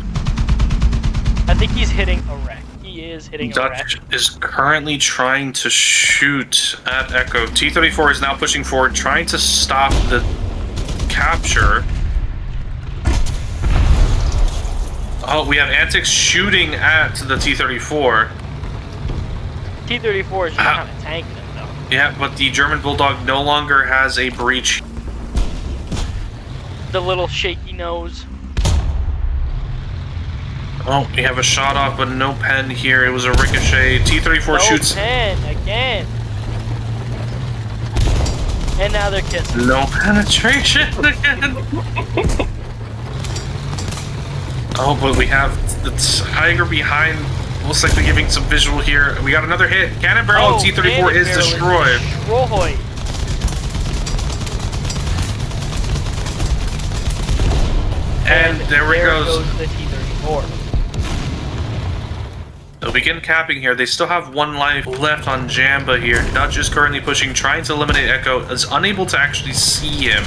I think he's hitting a wreck. He is hitting a wreck. Dutch is currently trying to shoot at Echo. T-34 is now pushing forward, trying to stop the capture. Oh, we have Antics shooting at the T-34. T-34 is just kind of tanking him, though. Yeah, but the German Bulldog no longer has a breach. The little shaky nose. Oh, we have a shot off, but no pen here. It was a ricochet. T-34 No shoots. pen again. And now they're kissing. No penetration again. Oh, but we have the Tiger behind. Looks like they're giving some visual here. We got another hit. Cannon barrel and T-34 Cannon is barrel destroyed. Destroyed. And there we goes. The T-34. They'll begin capping here. They still have 1 life left on Jamba here. Dutch is currently pushing, trying to eliminate Echo. Is unable to actually see him.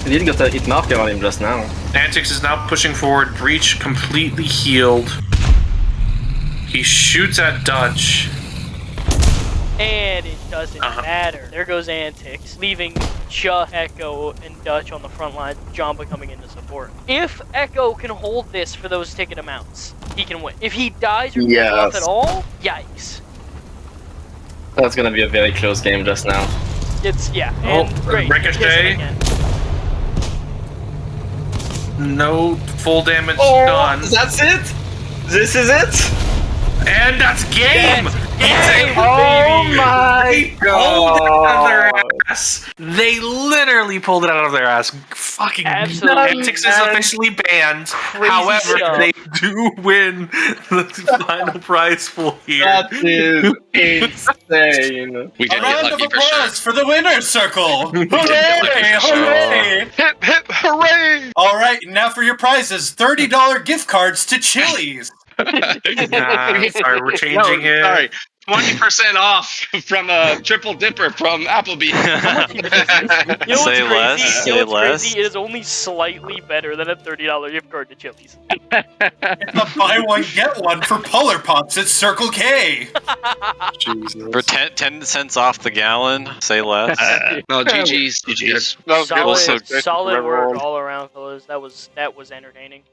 He did get a hit marker on him just now. Antics is now pushing forward. Breach completely healed. He shoots at Dutch. And it doesn't matter. There goes Antics, leaving just Echo and Dutch on the front line, Jamba coming in to support. If Echo can hold this for those ticket amounts, he can win. If he dies or gets off at all, yikes. That's gonna be a very close game just now. It's, yeah, and great. Ricochet. No full damage done. That's it? This is it? And that's game! Game, Oh baby. my Pulled it out of their god! ass. They literally pulled it out of their ass. Fucking Absolutely. Antics is officially banned. Crazy However, stuff. they do win the final prize pool here. That is insane. We A did get round of lucky for sure. applause for the winner's circle! Hooray! for sure. Hooray! Hip hip hooray! All right, now for your prizes: $30 gift cards to Chili's. Nah, sorry, we're changing it. Sorry. 20% off from a triple dipper from Applebee's. You know what's Say crazy? less, You say know what's less. crazy? It is only slightly better than a $30 gift card to Chili's. It's a buy one get one for Polar Pops at Circle K. For 10 cents off the gallon, say less. No, GG's. GG's. Solid, Also, solid remember work all- all around, fellas. That was entertaining.